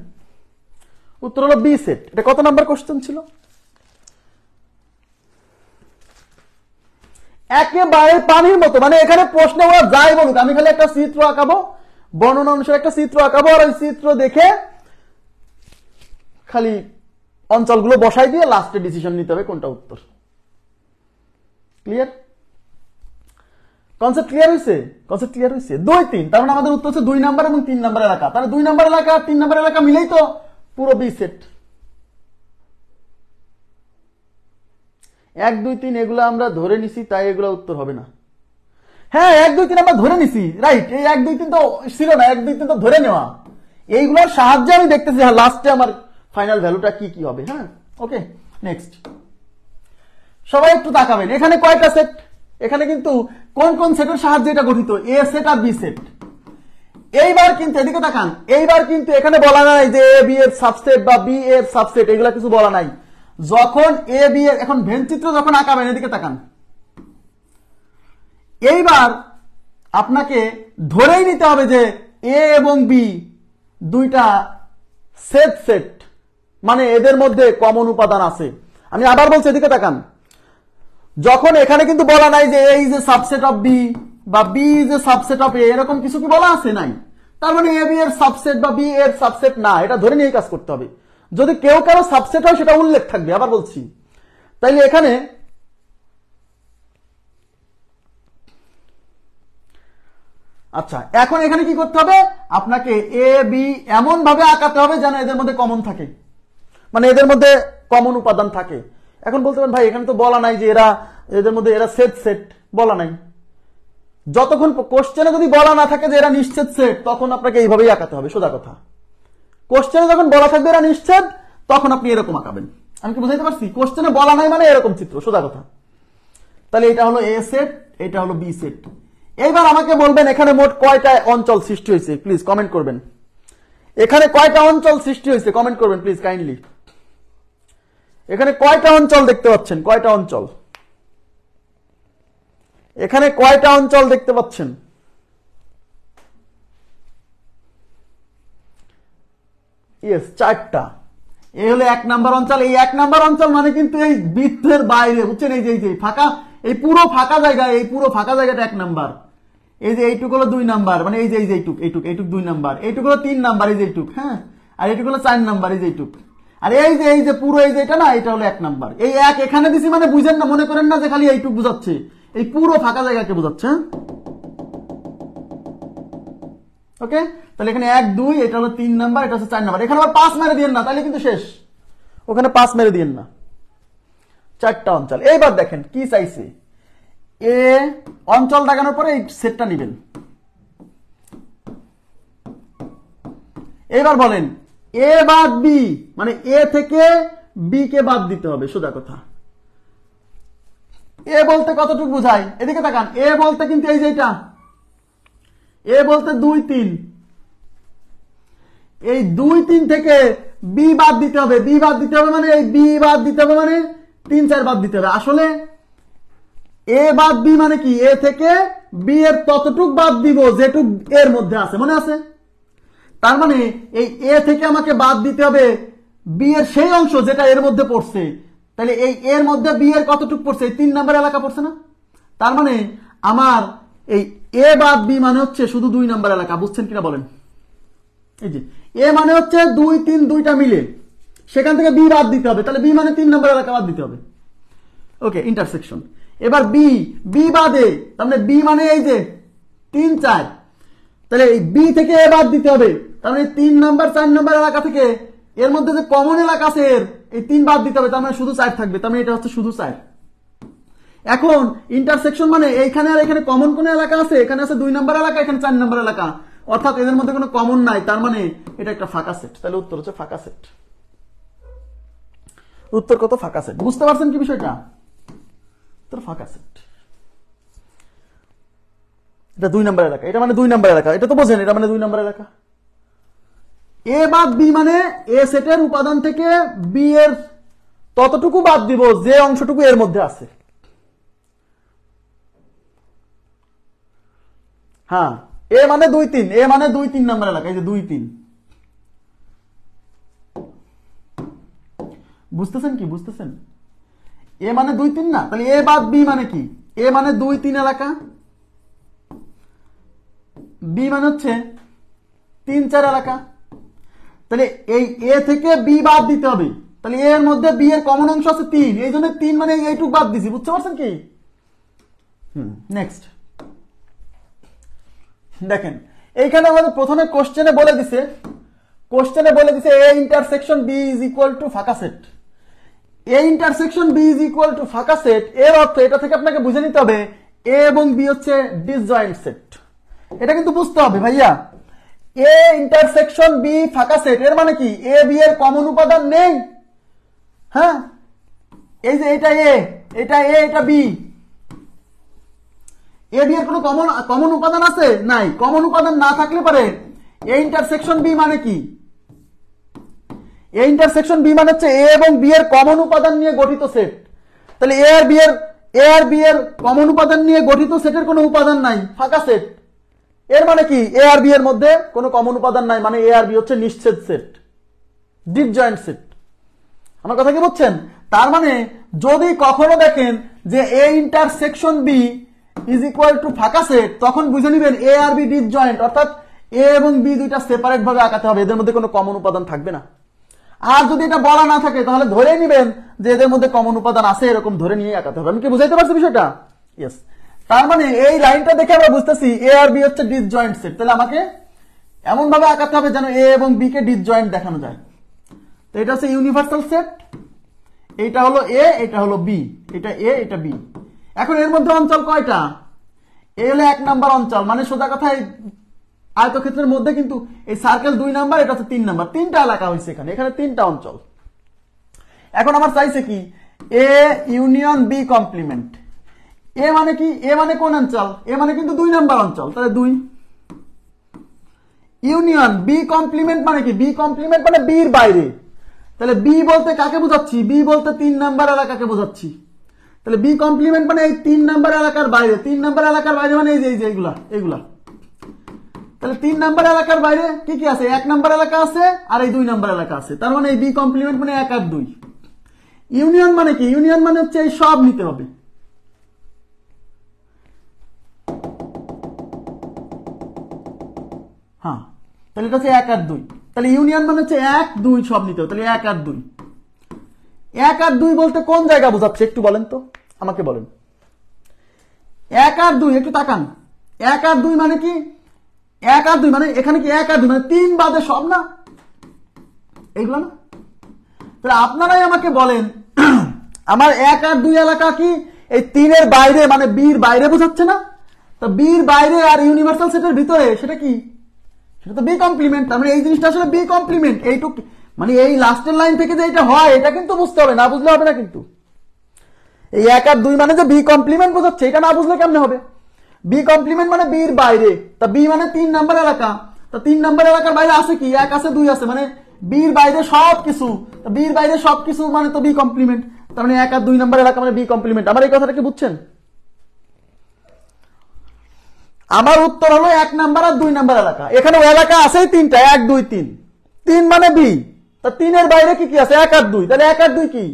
A: উত্তর হলো বি সেট। এটা কত নাম্বার কোশ্চেন ছিল? একেবারে পানির মতো, মানে এখানে প্রশ্ন ওরা যাই বলুক, আমি খালি একটা চিত্র আঁকাবো, বর্ণনা অনুসারে একটা চিত্র আঁকাবো, আর ওই চিত্র দেখে খালি অঞ্চলগুলো বসাই দিয়ে লাস্টে ডিসিশন নিতে হবে কোনটা উত্তর। ক্লিয়ার? কনসেপ্ট ক্লিয়ার হয়েছে? কনসেপ্ট ক্লিয়ার হয়েছে? 2, 3, তার মানে আমাদের উত্তর হচ্ছে 2 নাম্বার এবং 3 নাম্বার এলাকা। তাহলে 2 নাম্বার এলাকা আর 3 নাম্বার এলাকা মিলেই তো পুরো বি সেট। 1, 2, 3 এগুলো আমরা ধরে নিছি, তাই এগুলো উত্তর হবে না। হ্যাঁ 1, 2, 3 আমরা ধরে নিছি, রাইট। এই 1, 2, 3 তো ছিল না, 1, 2, 3 তো ধরে নেওয়া। এইগুলোর সাহায্যে আমি দেখতেছি হ্যাঁ লাস্টে আমার ফাইনাল ভ্যালুটা কি কি হবে। হ্যাঁ ওকে, নেক্সট। সবাই একটু তাকাবেন, এখানে কয়টা সেট? এখানে কিন্তু কোন কোন সেটের সাহায্যে এটা গঠিত? এ সেট আর বি সেট। এইবার কিন্তু এদিকে তাকান, এইবার কিন্তু এখানে বলা নাই যে এ বি এর সাবসেট বা বি এর সাবসেট, এগুলা কিছু বলা নাই। যখন এ বি এর এখন ভেন চিত্র যখন আঁকাবেন, এদিকে তাকান, এইবার আপনাকে ধরেই নিতে হবে যে এ এবং বি দুইটা সেট সেট, মানে এদের মধ্যে কমন উপাদান আছে। আমি আবার বলছি, এদিকে তাকান, যখন এখানে কিন্তু বলা নাই যে A is A subset of B বা B is A subset of A, এরকম কিছু কি বলা আছে? নাই। তার মানে এ বি এর সাবসেট বা বি এর সাবসেট না, এটা ধরে নিয়ে কাজ করতে হবে। যদি কেউ কারো সাবসেট হয় সেটা উল্লেখ থাকবে, আবার বলছি। তাইলে এখানে আচ্ছা, এখন এখানে কি করতে হবে? আপনাকে এ বি এমন ভাবে আঁকাতে হবে যেন এদের মধ্যে কমন থাকে, মানে এদের মধ্যে কমন উপাদান থাকে। এখন বলতে পারেন ভাই এখানে তো বলা নাই যে এরা এদের মধ্যে এরা সেট সেট, বলা নাই। যতক্ষণ কোশ্চেনে যদি বলা না থাকে যে এরা নিশ্চিত সেট, তখন আপনাকে এইভাবেই আঁকাতে হবে, সোজা কথা। কোশ্চেনে যখন বলা থাকবে এরা নিশ্চিত, তখন আপনি এরকম আঁকাবেন। আমি কি বুঝাইতে পারছি? কোশ্চেনে বলা নাই মানে এরকম চিত্র, সোজা কথা। তাহলে এটা হলো এ সেট, এটা হলো বি সেট। এইবার আমাকে বলবেন এখানে মোট কয়টা অঞ্চল সৃষ্টি হয়েছে, প্লিজ কমেন্ট করবেন। এখানে কয়টা অঞ্চল সৃষ্টি হয়েছে কমেন্ট করবেন প্লিজ কাইন্ডলি। এখানে কয়টা অঞ্চল দেখতে পাচ্ছেন? কয়টা অঞ্চল? এখানে কয়টা অঞ্চল দেখতে পাচ্ছেন? ইয়েস, 4টা। এই হলো 1 নাম্বার অঞ্চল। এই 1 নাম্বার অঞ্চল মানে কিন্তু এই বৃত্তের বাইরে, বুঝছেন? এই যে ফাঁকা, এই পুরো ফাঁকা জায়গা, এই পুরো ফাঁকা জায়গাটা 1 নাম্বার। এই যে এইটুক হলো 2 নাম্বার, মানে এই যে এইটুক এইটুক এইটুক 2 নাম্বার, এইটুক হলো 3 নাম্বার, এই যে এইটুক, হ্যাঁ। আর এইটুক হলো 4 নাম্বার, এই যে এইটুক। আর এই যে পুরো এই যে এটা না, এটা হলো 1 নাম্বার। এই 1 এখানে দিছি মানে বুঝেন না, মনে করেন না যে খালি এইটুক বুঝাচ্ছে, এই পুরো ফাঁকা জায়গাকে বুঝাচ্ছে। ওকে, তাহলে এখানে 1, 2, এটা হলো 3 নাম্বার, এটা হচ্ছে 4 নাম্বার। এখানে আবার 5 মেরে দিয়েন না, তাহলে কিন্তু শেষ। ওখানে 5 মেরে দিয়েন না। 4টা অঞ্চল। এইবার দেখেন কি চাইছে। এ অঞ্চল দেখানোর পরে এই সেটটা নেবেন। এবার বলেন এ বাদ বি, মানে এ থেকে বি কে বাদ দিতে হবে, সোজা কথা। এ বলতে কতটুকু বোঝায়? এদিকে তাকান, এ বলতে কিন্তু এই যে এটা, এ বলতে 2, 3। এই 2, 3 থেকে বি বাদ দিতে হবে। বি বাদ দিতে হবে মানে এই বি বাদ দিতে হবে মানে 3, 4 বাদ দিতে হবে। আসলে এ বাদ বি মানে কি? এ থেকে বি এর ততটুক বাদ দিব যেটুক এর মধ্যে আছে, মনে আছে? তার মানে এই এ থেকে আমাকে বাদ দিতে হবে বি এর সেই অংশ যেটা এর মধ্যে পড়ছে। তাহলে এই এর মধ্যে বি এর কতটুক পড়ছে? 3 নাম্বার এলাকা পড়ছে না? তার মানে আমার এই এ বাদ বি মানে হচ্ছে শুধু 2 নাম্বার এলাকা। বুঝছেন কিনা বলেন? এই যে এ মানে হচ্ছে 2, 3 দুইটা মিলে, সেখান থেকে বি বাদ দিতে হবে। তাহলে বি মানে 3 নাম্বার এলাকা বাদ দিতে হবে। ওকে, ইন্টারসেকশন। এবার বি, বি বাদে, তার মানে বি মানে এই যে 3, 4, তাহলে এই বি থেকে এ বাদ দিতে হবে। তার মানে 3 নাম্বার 4 নাম্বার এলাকা থেকে এর মধ্যে যে কমন এলাকা আছে এর, এই 3 বাদ দিতে হবে। তার মানে শুধু 4 থাকবে। তার মানে এটা হচ্ছে শুধু 4। এখন ইন্টারসেকশন মানে এইখানে আর এখানে কমন কোন এলাকা আছে? এখানে আছে 2 নাম্বার এলাকা, এখানে 4 নাম্বার এলাকা, অর্থাৎ এদের মধ্যে কোনো কমন নাই। তার মানে এটা একটা ফাঁকা সেট। তাহলে উত্তর হচ্ছে ফাঁকা সেট। উত্তর কত? ফাঁকা সেট। বুঝতে পারছেন কি বিষয়টা? উত্তর ফাঁকা সেট। এটা 2 নাম্বার এলাকা, এটা মানে 2 নাম্বার এলাকা, এটা তো বোঝেন, এটা মানে 2 নাম্বার এলাকা। এ বাদ বি মানে এ সেটের উপাদান থেকে বি এর ততটুকু বাদ দিব যে অংশটুকু এর মধ্যে আছে। হ্যাঁ, এ মানে 2, 3, এ মানে 2, 3 নাম্বার এলাকা, এই যে 2, 3। বুঝতেছেন কি? বুঝতেছেন? এ মানে 2, 3 না? তাহলে এ বাদ বি মানে কি? এ মানে 2 3 এলাকা, বি মানে হচ্ছে 3 4 এলাকা। তাহলে এই এ থেকে বি বাদ দিতে হবে, তাহলে এর মধ্যে বি এর কমন অংশ আছে 3, এই জন্য 3 মানে এইটুক বাদ দিছি, বুঝতে পারছেন কি? নেক্সট দেখেন, এইখানে আমাদের প্রথমে কোশ্চেনে বলে দিছে A intersection B is equal to ফাঁকা set. A intersection B is equal to ফাঁকা সেট এর অর্থ এটা থেকে আপনাকে বুঝে নিতে হবে এ এবং বি হচ্ছে ডিসজয়েন্ট সেট। এটা কিন্তু বুঝতে হবে ভাইয়া, এ ইন্টারসেকশন বি ফাঁকা সেট এর মানে কি এ বি এর কমন উপাদান নেই। হ্যাঁ, এই যে এটা এ, এটা বি, এ বি এর কোনো কমন উপাদান আছে? নাই। কমন উপাদান না থাকলে পারে এ ইন্টারসেকশন বি মানে কি? এ ইন্টারসেকশন বি মানে হচ্ছে এ এবং বি এর কমন উপাদান নিয়ে গঠিত সেট। তাহলে এ আর বি এর কমন উপাদান নিয়ে গঠিত সেটের কোনো উপাদান নাই, ফাঁকা সেট। এর মানে কি এ আর বি এর মধ্যে কোনো কমন উপাদান নাই, মানে এ আর বি হচ্ছে নিশ্চিত সেট, ডিসজয়েন্ট সেট। আমার কথা কি বুঝছেন? তার মানে যদি কখনো দেখেন যে A intersection B is equal to ফাঁকা সেট, তখন বুঝে নিবেন এ আর বি ডিসজয়েন্ট, অর্থাৎ এ এবং বি দুইটা সেপারেট ভাবে আঁকাতে হবে, এদের মধ্যে কোনো কমন উপাদান থাকবে না। আর যদি এটা বলা না থাকে তাহলে ধরে নিবেন যে এদের মধ্যে কমন উপাদান আছে, এরকম ধরে নিয়ে আঁকাতে হবে। আমি কি বুঝাইতে পারছি বিষয়টা? ইয়েস। তার মানে এই লাইনটা দেখে আমরা বুঝতেছি এ আর বি হচ্ছে ডিসজয়েন্ট সেট। তাহলে আমাকে এমন ভাবে আঁকাতে হবে যেন এ এবং বি কে ডিসজয়েন্ট দেখানো যায়। তো এটা হচ্ছে ইউনিভার্সাল সেট, এইটা হলো এ, এটা হলো বি, এটা এ, এটা বি। এখন এর মধ্যে অঞ্চল কয়টা? এ হলো 1 নাম্বার অঞ্চল, মানে সোজা কথায় আয়তক্ষেত্রের মধ্যে কিন্তু এই সার্কেল 2 নাম্বার, এটা হচ্ছে 3 নাম্বার, 3টা এলাকা হয়েছে এখানে, 3টা অঞ্চল। এখন আমার চাইছে কি এ ইউনিয়ন বি কমপ্লিমেন্ট। এ মানে কি? এ মানে কোন অঞ্চল? এ মানে কিন্তু 2 নাম্বার অঞ্চল, তাহলে 2 ইউনিয়ন বি কমপ্লিমেন্ট মানে কি? বি কমপ্লিমেন্ট মানে বির বাইরে। তাহলে বি বলতে কাকে বোঝাচ্ছি? বি বলতে 3 নাম্বার এলাকাকে বোঝাচ্ছি। তাহলে বি কমপ্লিমেন্ট মানে এই 3 নাম্বার এলাকার বাইরে। 3 নাম্বার এলাকার বাইরে মানে এই যে এইগুলা। তাহলে 3 নাম্বার এলাকার বাইরে কি কি আছে? 1 নাম্বার এলাকা আছে আর এই 2 নাম্বার এলাকা আছে। তার মানে এই বি কমপ্লিমেন্ট মানে 1 আর 2। ইউনিয়ন মানে কি? ইউনিয়ন মানে হচ্ছে এই সব নিতে হবে। হ্যাঁ, তাহলে এটা হচ্ছে 1 আর 2। তাহলে ইউনিয়ন মানে হচ্ছে 1 2 সব নিতে হবে। তাহলে 1 আর 2। 1 আর 2 বলতে কোন জায়গা বোঝাচ্ছে একটু বলেন তো, আমাকে বলেন। 1 আর 2 একটু তাকান। 1 আর 2 মানে কি? 1 আর 2 মানে এখানে কি 1 আর 2 মানে 3 বাদে সব না, এইগুলো না? তাহলে আপনারাই আমাকে বলেন আমার 1 আর 2 এলাকা কি এই 3 এর বাইরে মানে বির বাইরে বোঝাচ্ছে না? তো বির বাইরে আর ইউনিভার্সাল সেটের ভিতরে সেটা কি? সেটা তো বি কমপ্লিমেন্ট। তার মানে এই জিনিসটা আসলে বি কমপ্লিমেন্ট। এইটুক মানে এই লাস্টের লাইন থেকে যে এটা হয় এটা কিন্তু বুঝতে হবে, না বুঝলে হবে না। কিন্তু এই 1 আর 2 মানে যে বি কমপ্লিমেন্ট বোঝাচ্ছে, এটা না বুঝলে কেমনে হবে? বি কমপ্লিমেন্ট মানে বির বাইরে, তা বি মানে 3 নাম্বার এলাকা। তা 3 নাম্বার এলাকার বাইরে আছে কি? 1 আছে 2 আছে, মানে বির বাইরে সবকিছু। বির বাইরে সবকিছু মানে তো বি কমপ্লিমেন্ট। তার মানে 1 আর 2 নাম্বার এলাকা মানে বি কমপ্লিমেন্ট। আমার এই কথাটা কি বুঝছেন? আমার উত্তর হলো 1 নাম্বার আর 2 নাম্বার এলাকা। এখানে এলাকা আছেই 3টা, 1 2 3। 3 মানে বি, তা 3 এর বাইরে কি কি আছে? 1 আর 2। তাহলে 1 আর 2 কি?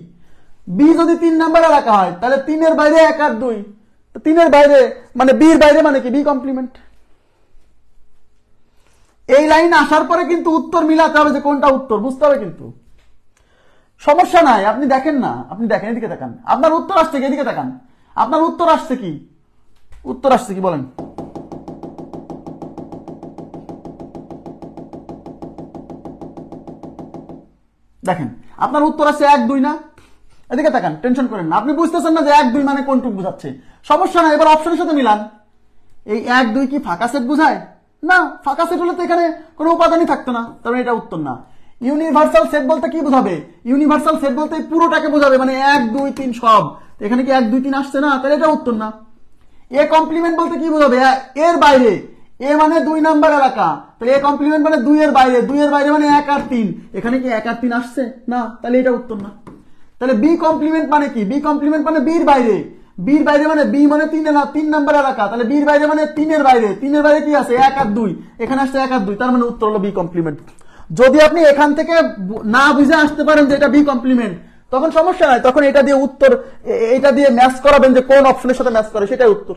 A: বি যদি 3 নাম্বার এলাকা হয় তাহলে 3 এর বাইরে 1 আর 2। 3 এর বাইরে মানে বির বাইরে মানে কি? B complement. এই লাইন আসার পরে কিন্তু উত্তর মিলাতে হবে যে কোনটা উত্তর, বুঝতে হবে। কিন্তু সমস্যা নাই, আপনি দেখেন না, আপনি দেখেন, এদিকে তাকান। আপনার উত্তর আসছে কি? এদিকে তাকান। আপনার উত্তর আসছে কি? উত্তর আসছে কি বলেন? দেখেন আপনার উত্তর আছে 1 2 না? এদিকে তাকান, টেনশন করেন না। আপনি বুঝতেছেন না যে 1 2 মানে কোনটুকু বোঝাচ্ছে? সমস্যা না, এবার অপশনের সাথে মিলান। এই 1 2 কি ফাঁকা সেট বোঝায়? না, ফাঁকা সেট হলে তো এখানে কোনো উপাদানই থাকতো না, তার মানে এটা উত্তর না। ইউনিভার্সাল সেট বলতে কি বোঝাবে? ইউনিভার্সাল সেট বলতে পুরোটাকে বোঝাবে, মানে 1 2 3 সব। এখানে কি 1 2 3 আসছে না? তাহলে এটা উত্তর না। এ কমপ্লিমেন্ট বলতে কি বোঝাবে? এর বাইরে। এ মানে 2 নাম্বার এলাকা, তাহলে এ কমপ্লিমেন্ট মানে 2 এর বাইরে। 2 এর বাইরে মানে 1 আর 3। এখানে কি 1 আর 3 আসছে না? তাহলে এটা উত্তর না। তাহলে বি কমপ্লিমেন্ট মানে কি? বি কমপ্লিমেন্ট মানে বির বাইরে। বির বাইরে মানে বি মানে 3 নাম্বার এলাকা, তাহলে বির বাইরে মানে 3 এর বাইরে। 3 এর বাইরে কি আছে? 1 আর 2। এখানে আসছে 1 আর 2, তার মানে উত্তর হলো বি কমপ্লিমেন্ট। যদি আপনি এখান থেকে না বুঝে আসতে পারেন যে এটা বি কমপ্লিমেন্ট, তখন সমস্যা নাই, তখন এটা দিয়ে উত্তর, এটা দিয়ে ম্যাচ করাবেন যে কোন অপশনের সাথে ম্যাচ করে, সেটাই উত্তর।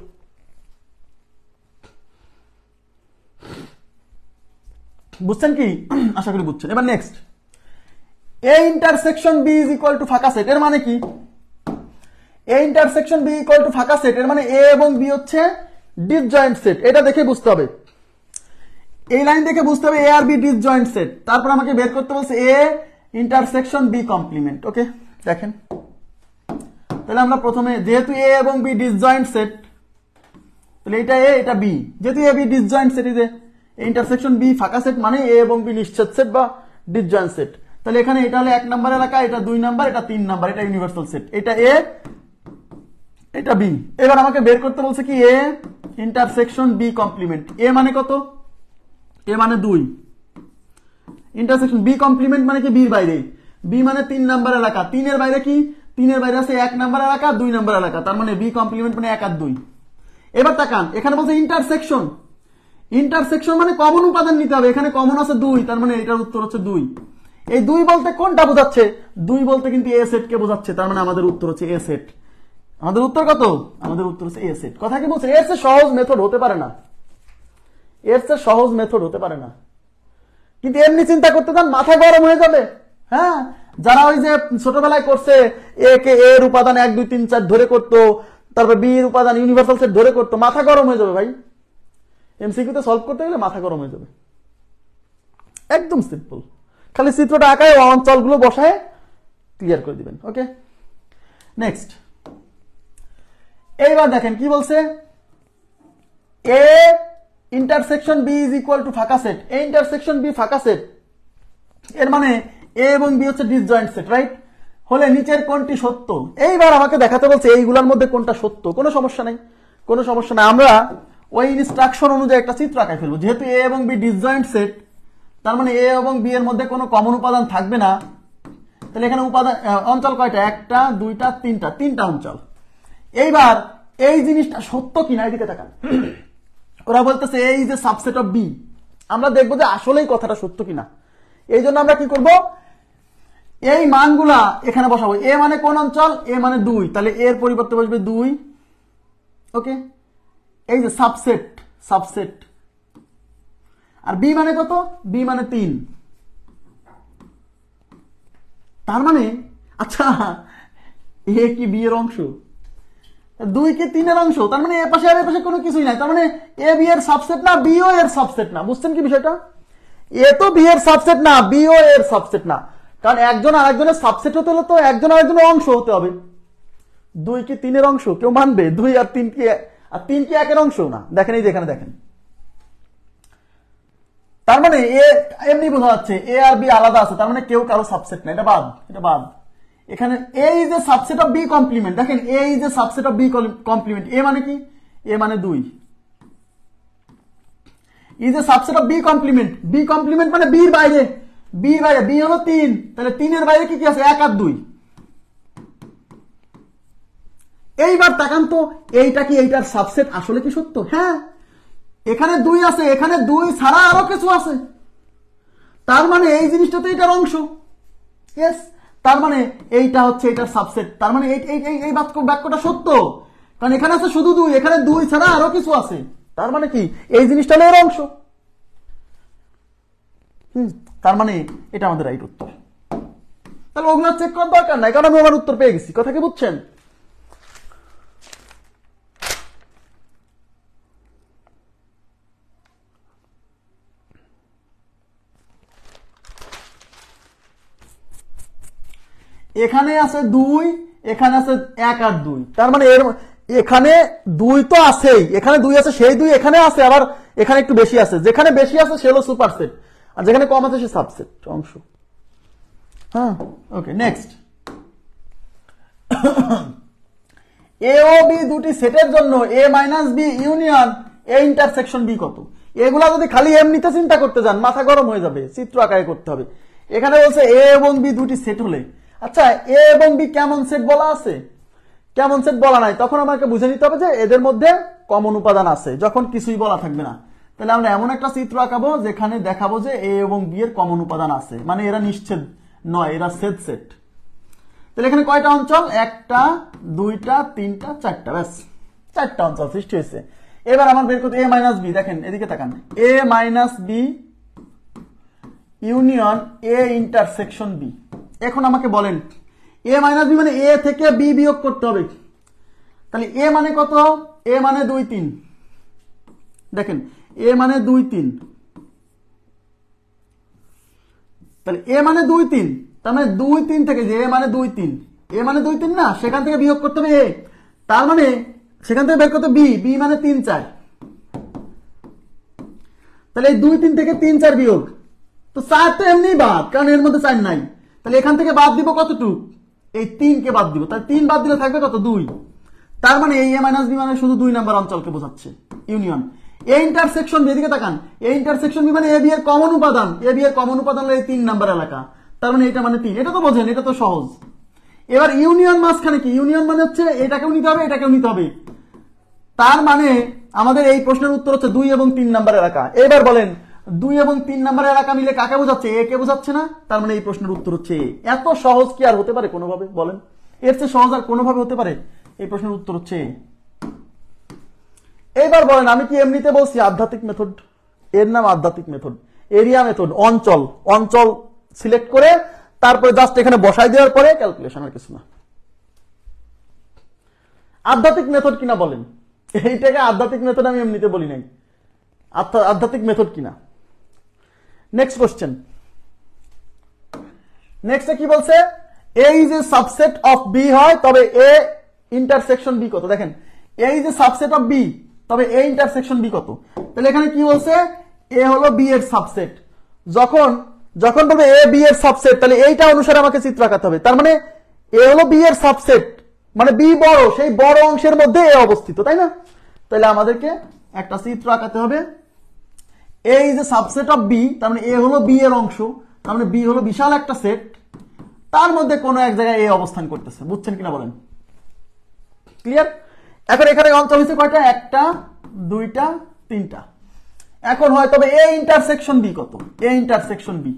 A: বুঝছেন কি? আশা করি বুঝছেন। এবার next, A intersection B is equal to ফাঁকা সেট, এর মানে কি? A intersection B equal to ফাঁকা সেট, এর মানে এ এবং বি হচ্ছে ডিসজয়েন্ট সেট। এটা দেখে বুঝতে হবে, এই লাইন দেখে বুঝতে হবে এ আর বি ডিসজয়েন্ট সেট। তারপর আমাকে বের করতে বলছে এ ইন্টারসেকশন বি কমপ্লিমেন্ট। ওকে, দেখেন তাহলে আমরা প্রথমে, যেহেতু এ এবং বি ডিসজয়েন্ট সেট, তাহলে এটা এ এটা বি, যেহেতু A B disjoint set, is A intersection B ফাঁকা সেট, মানে এ এবং বি নিশ্চিত সেট বা ডিসজয়েন্ট সেট। তাহলে এখানে এটা হলো 1 নাম্বার এলাকা, এটা 2 নাম্বার, এটা 3 নাম্বার, এটা ইউনিভার্সাল সেট, এটা এ এটা বি। এবার আমাকে বের করতে বলছে কি A intersection B complement. A মানে কত? এ মানে 2, ইন্টারসেকশন বি কমপ্লিমেন্ট মানে কি বির বাইরে, বি মানে 3 নাম্বার এলাকা, 3 এর বাইরে কি, 3 এর বাইরে আছে 1 নাম্বার এলাকা 2 নাম্বার এলাকা, তার মানে বি কমপ্লিমেন্ট মানে 1 আর 2। এবার তাকান, এখানে বলছে ইন্টারসেকশন, ইন্টারসেকশন মানে কমন উপাদান নিতে হবে, এখানে কমন আছে 2, তার মানে এটার উত্তর হচ্ছে 2। এই 2 বলতে কোনটা বোঝাচ্ছে? 2 বলতে কিন্তু এ সেট কে বোঝাচ্ছে, তার মানে আমাদের উত্তর হচ্ছে এ সেট। আমাদের উত্তর কত? আমাদের উত্তর হচ্ছে এ সেট। কথা কি বলছে? এর চেয়ে সহজ মেথড হতে পারে না, এর চেয়ে সহজ মেথড হতে পারে না। কিন্তু এমনি চিন্তা করতে চান, মাথা গরম হয়ে যাবে। হ্যাঁ, যারা ওই যে ছোটবেলায় করছে, এ কে এর উপাদান 1 2 3 4 ধরে করতো, তারপর বি এর উপাদান ইউনিভার্সাল সেট ধরে করতো, মাথা গরম হয়ে যাবে ভাই। এমসিকিউতে সলভ করতে গেলে মাথা গরম হয়ে যাবে। একদম সিম্পল, খালি চিত্রটা আঁকায় অঞ্চলগুলো বসায় ক্লিয়ার করে দিবেন। Okay, next. এইবার দেখেন কি বলছে, A intersection B is equal to ফাঁকা সেট। এ ইন্টারসেকশন বি ফাঁকা সেট, এর মানে এ এবং বি হচ্ছে ডিসজয়েন্ট সেট, রাইট? হলে নিচের কোনটি সত্য? এইবার আমাকে দেখাতে বলছে এইগুলোর মধ্যে কোনটা সত্য। কোনো সমস্যা নাই, কোনো সমস্যা নাই, আমরা ওই ইনস্ট্রাকশন অনুযায়ী একটা চিত্র আঁকাই ফেলবো। যেহেতু এ এবং বি ডিসজয়েন্ট সেট, তার মানে এ এবং বি এর মধ্যে কোনো কমন উপাদান থাকবে না। তাহলে এখানে উপাদান অঞ্চল কয়টা? 1টা 2টা 3টা, 3টা অঞ্চল। এইবার এই জিনিসটা সত্য কিনা এদিকে তাকান। ওরা বলতেছে এই যে সাবসেট অফ বি, আমরা দেখবো যে আসলেই কথাটা সত্য কিনা। এই জন্য আমরা কি করব, এই মানগুলা এখানে বসাবো। এ মানে কোন অঞ্চল? এ মানে 2, তাহলে এর পরিবর্তে বসবে 2। ওকে, এই যে সাবসেট, সাবসেট। আর বি মানে কত? বি মানে 3, তার মানে আচ্ছা এ কি বি এর অংশ? 2 কি 3 এর অংশ? তার মানে এ পাশে আর এ পাশে কোনো কিছুই নাই, তার মানে এ বি এর সাবসেট না, বি ও এর সাবসেট না। বুঝছেন কি বিষয়টা? এ তো বি এর সাবসেট না, বি ও এর সাবসেট না, কারণ একজন আরেকজনের সাবসেট হতে হলে তো একজন আরেকজনের অংশ হতে হবে। 2 কি 3 এর অংশ? কেউ মানবে? 2 আর 3 কি, আর 3 কি 1 এর অংশ না? দেখেন এই যে এখানে দেখেন, তার মানে এ এমনি বোঝা যাচ্ছে এ আর বি আলাদা আছে, তার মানে কেউ কারো সাবসেট না, এটা বাদ, এটা বাদ। এখানে এই যে সাবসেট অফ বি কমপ্লিমেন্ট, দেখেন এই যে subset of B complement, A মানে কি? এ মানে 2, এই যে subset of B complement, B complement মানে বির বাইরে, বির বাইরে বি হলো 3, তাহলে 3 এর বাইরে কি কি আছে? 1 আর 2। এইবার তাকান তো, এইটা কি এইটার সাবসেট? আসলে কি সত্য? হ্যাঁ, এখানে 2 আছে, এখানে 2 ছাড়া আরো কিছু আছে, তার মানে এই জিনিসটা তো এটার অংশ। ইয়েস, তার মানে এইটা হচ্ছে এটার সাবসেট, তার মানে এই বাক্যটা সত্য, কারণ এখানে আছে শুধু 2, এখানে 2 ছাড়া আরো কিছু আছে, তার মানে কি এই জিনিসটা হলো এর অংশ। তার মানে এটা আমাদের রাইট উত্তর। তাহলে ওগুলো চেক করার দরকার নাই, কারণ আমি আমার উত্তর পেয়ে গেছি। কথা কি বুঝছেন? এখানে আছে 2, এখানে আছে 1 আর 2, তার মানে এর এখানে 2 তো আছেই, এখানে 2 আছে, সেই 2 এখানে আছে, আবার এখানে একটু বেশি আছে, যেখানে বেশি আছে সে হলো সুপারসেট, আর যেখানে কম আছে সে সাবসেট অংশ। হ্যাঁ, ওকে, নেক্সট। এ ও বি দুটি সেটের জন্য A minus B union A intersection B কত? এগুলা যদি খালি এমনিতে চিন্তা করতে যান মাথা গরম হয়ে যাবে, চিত্র আকারে করতে হবে। এখানে বলছে এ এবং বি দুটি সেট হলে, আচ্ছা এ এবং বি কেমন সেট বলা আছে? কেমন সেট বলা নাই, তখন আমাকে বুঝে নিতে হবে যে এদের মধ্যে কমন উপাদান আছে, যখন কিছুই বলা থাকবে না। তাহলে আমরা এমন একটা চিত্র আঁকাবো যেখানে দেখাবো যে এ এবং বি এর কমন উপাদান আছে, মানে এরা নিশ্চিত নয়, এরা সেট সেট। তাহলে এখানে কয়টা অঞ্চল? একটা, দুইটা, তিনটা, চারটা, ব্যাস চারটা অঞ্চল সৃষ্টি হয়েছে। এবার আমার বের করতে এ মাইনাস বি, দেখেন এদিকে তাকান, A minus B union A intersection B. এখন আমাকে বলেন এ মাইনাস বি মানে এ থেকে বি বিয়োগ করতে হবে। তাহলে এ মানে কত? এ মানে 2 3, দেখেন এ মানে 2 3, তাহলে এ মানে 2 3, তার মানে 2 3 থেকে যে এ মানে 2 3, এ মানে 2 3 না, সেখান থেকে বিয়োগ করতে হবে এ, তার মানে সেখান থেকে বের করতে বি, বি মানে 3 4, তাহলে এই 2 3 থেকে 3 4 বিয়োগ, তো 4 তো এমনি বাদ, কারণ এর মধ্যে 4 নাই। তাহলে এখান থেকে বাদ দিব কতটুকু? এই 3 কে বাদ দিব, তাহলে 3 বাদ দিলে থাকবে কত? 2। তার মানে এই এ মাইনাস বি মানে শুধু 2 নাম্বার অঞ্চলকে বোঝাচ্ছে ইউনিয়ন এ ইন্টারসেকশন বি। এদিকে তাকান, এ ইন্টারসেকশন বি মানে এ বি এর কমন উপাদান, এ বি এর কমন উপাদান হলো এই 3 নাম্বার এলাকা, তার মানে এটা মানে 3। এটা তো বোঝেন, এটা তো সহজ। এবার ইউনিয়ন মাঝখানে কি? ইউনিয়ন মানে হচ্ছে এটাকেও নিতে হবে, এটাকেও নিতে হবে, তার মানে আমাদের এই প্রশ্নের উত্তর হচ্ছে 2 এবং 3 নাম্বার এলাকা। এবার বলেন 2 এবং 3 নাম্বার এলাকা মিলে কাকে বোঝাচ্ছে? এ কে বোঝাচ্ছে না? তার মানে এই প্রশ্নের উত্তর হচ্ছে এ। এত সহজ কি আর হতে পারে কোনোভাবে? বলেন, এর চেয়ে সহজ আর কোনোভাবে হতে পারে? এই প্রশ্নের উত্তর হচ্ছে এ। এইবার বলেন আমি কি এমনিতে বলছি আধ্যাত্মিক মেথড? এর নাম আধ্যাত্মিক মেথড, এরিয়া মেথড। অঞ্চল অঞ্চল সিলেক্ট করে তারপরে জাস্ট এখানে বসাই দেওয়ার পরে ক্যালকুলেশন, আর কিছু না। আধ্যাত্মিক মেথড কিনা বলেন, এইটাকে আধ্যাত্মিক মেথড আমি এমনিতে বলি নাই, আধ্যাত্মিক মেথড কিনা। নেক্সট কোশ্চেন, নেক্সটে কি বলছে? A is A subset of B হয় তবে এ ইন্টারসেকশন বি কত? দেখেন A is A subset of B তবে এ ইন্টারসেকশন বি কত? তাহলে এখানে কি বলছে? এ হলো বি এর সাবসেট। যখন যখন বলবে এ বি এর সাবসেট, তাহলে এইটা অনুসারে আমাকে চিত্র আঁকাতে হবে। তার মানে এ হলো বি এর সাবসেট, মানে বি বড়, সেই বড় অংশের মধ্যে এ অবস্থিত, তাই না? তাহলে আমাদেরকে একটা চিত্র আঁকাতে হবে। A is A subset of B, তার মানে এ হলো বি এর অংশ, তার মানে বি হলো বিশাল একটা সেট, তার মধ্যে কোনো এক জায়গায় এ অবস্থান করতেছে। বুঝছেন কিনা বলেন? ক্লিয়ার? এখন এখানে অঞ্চল হচ্ছে কয়টা? একটা, দুইটা, তিনটা। এখন হয় তবে এ ইন্টারসেকশন বি কত? এ ইন্টারসেকশন বি,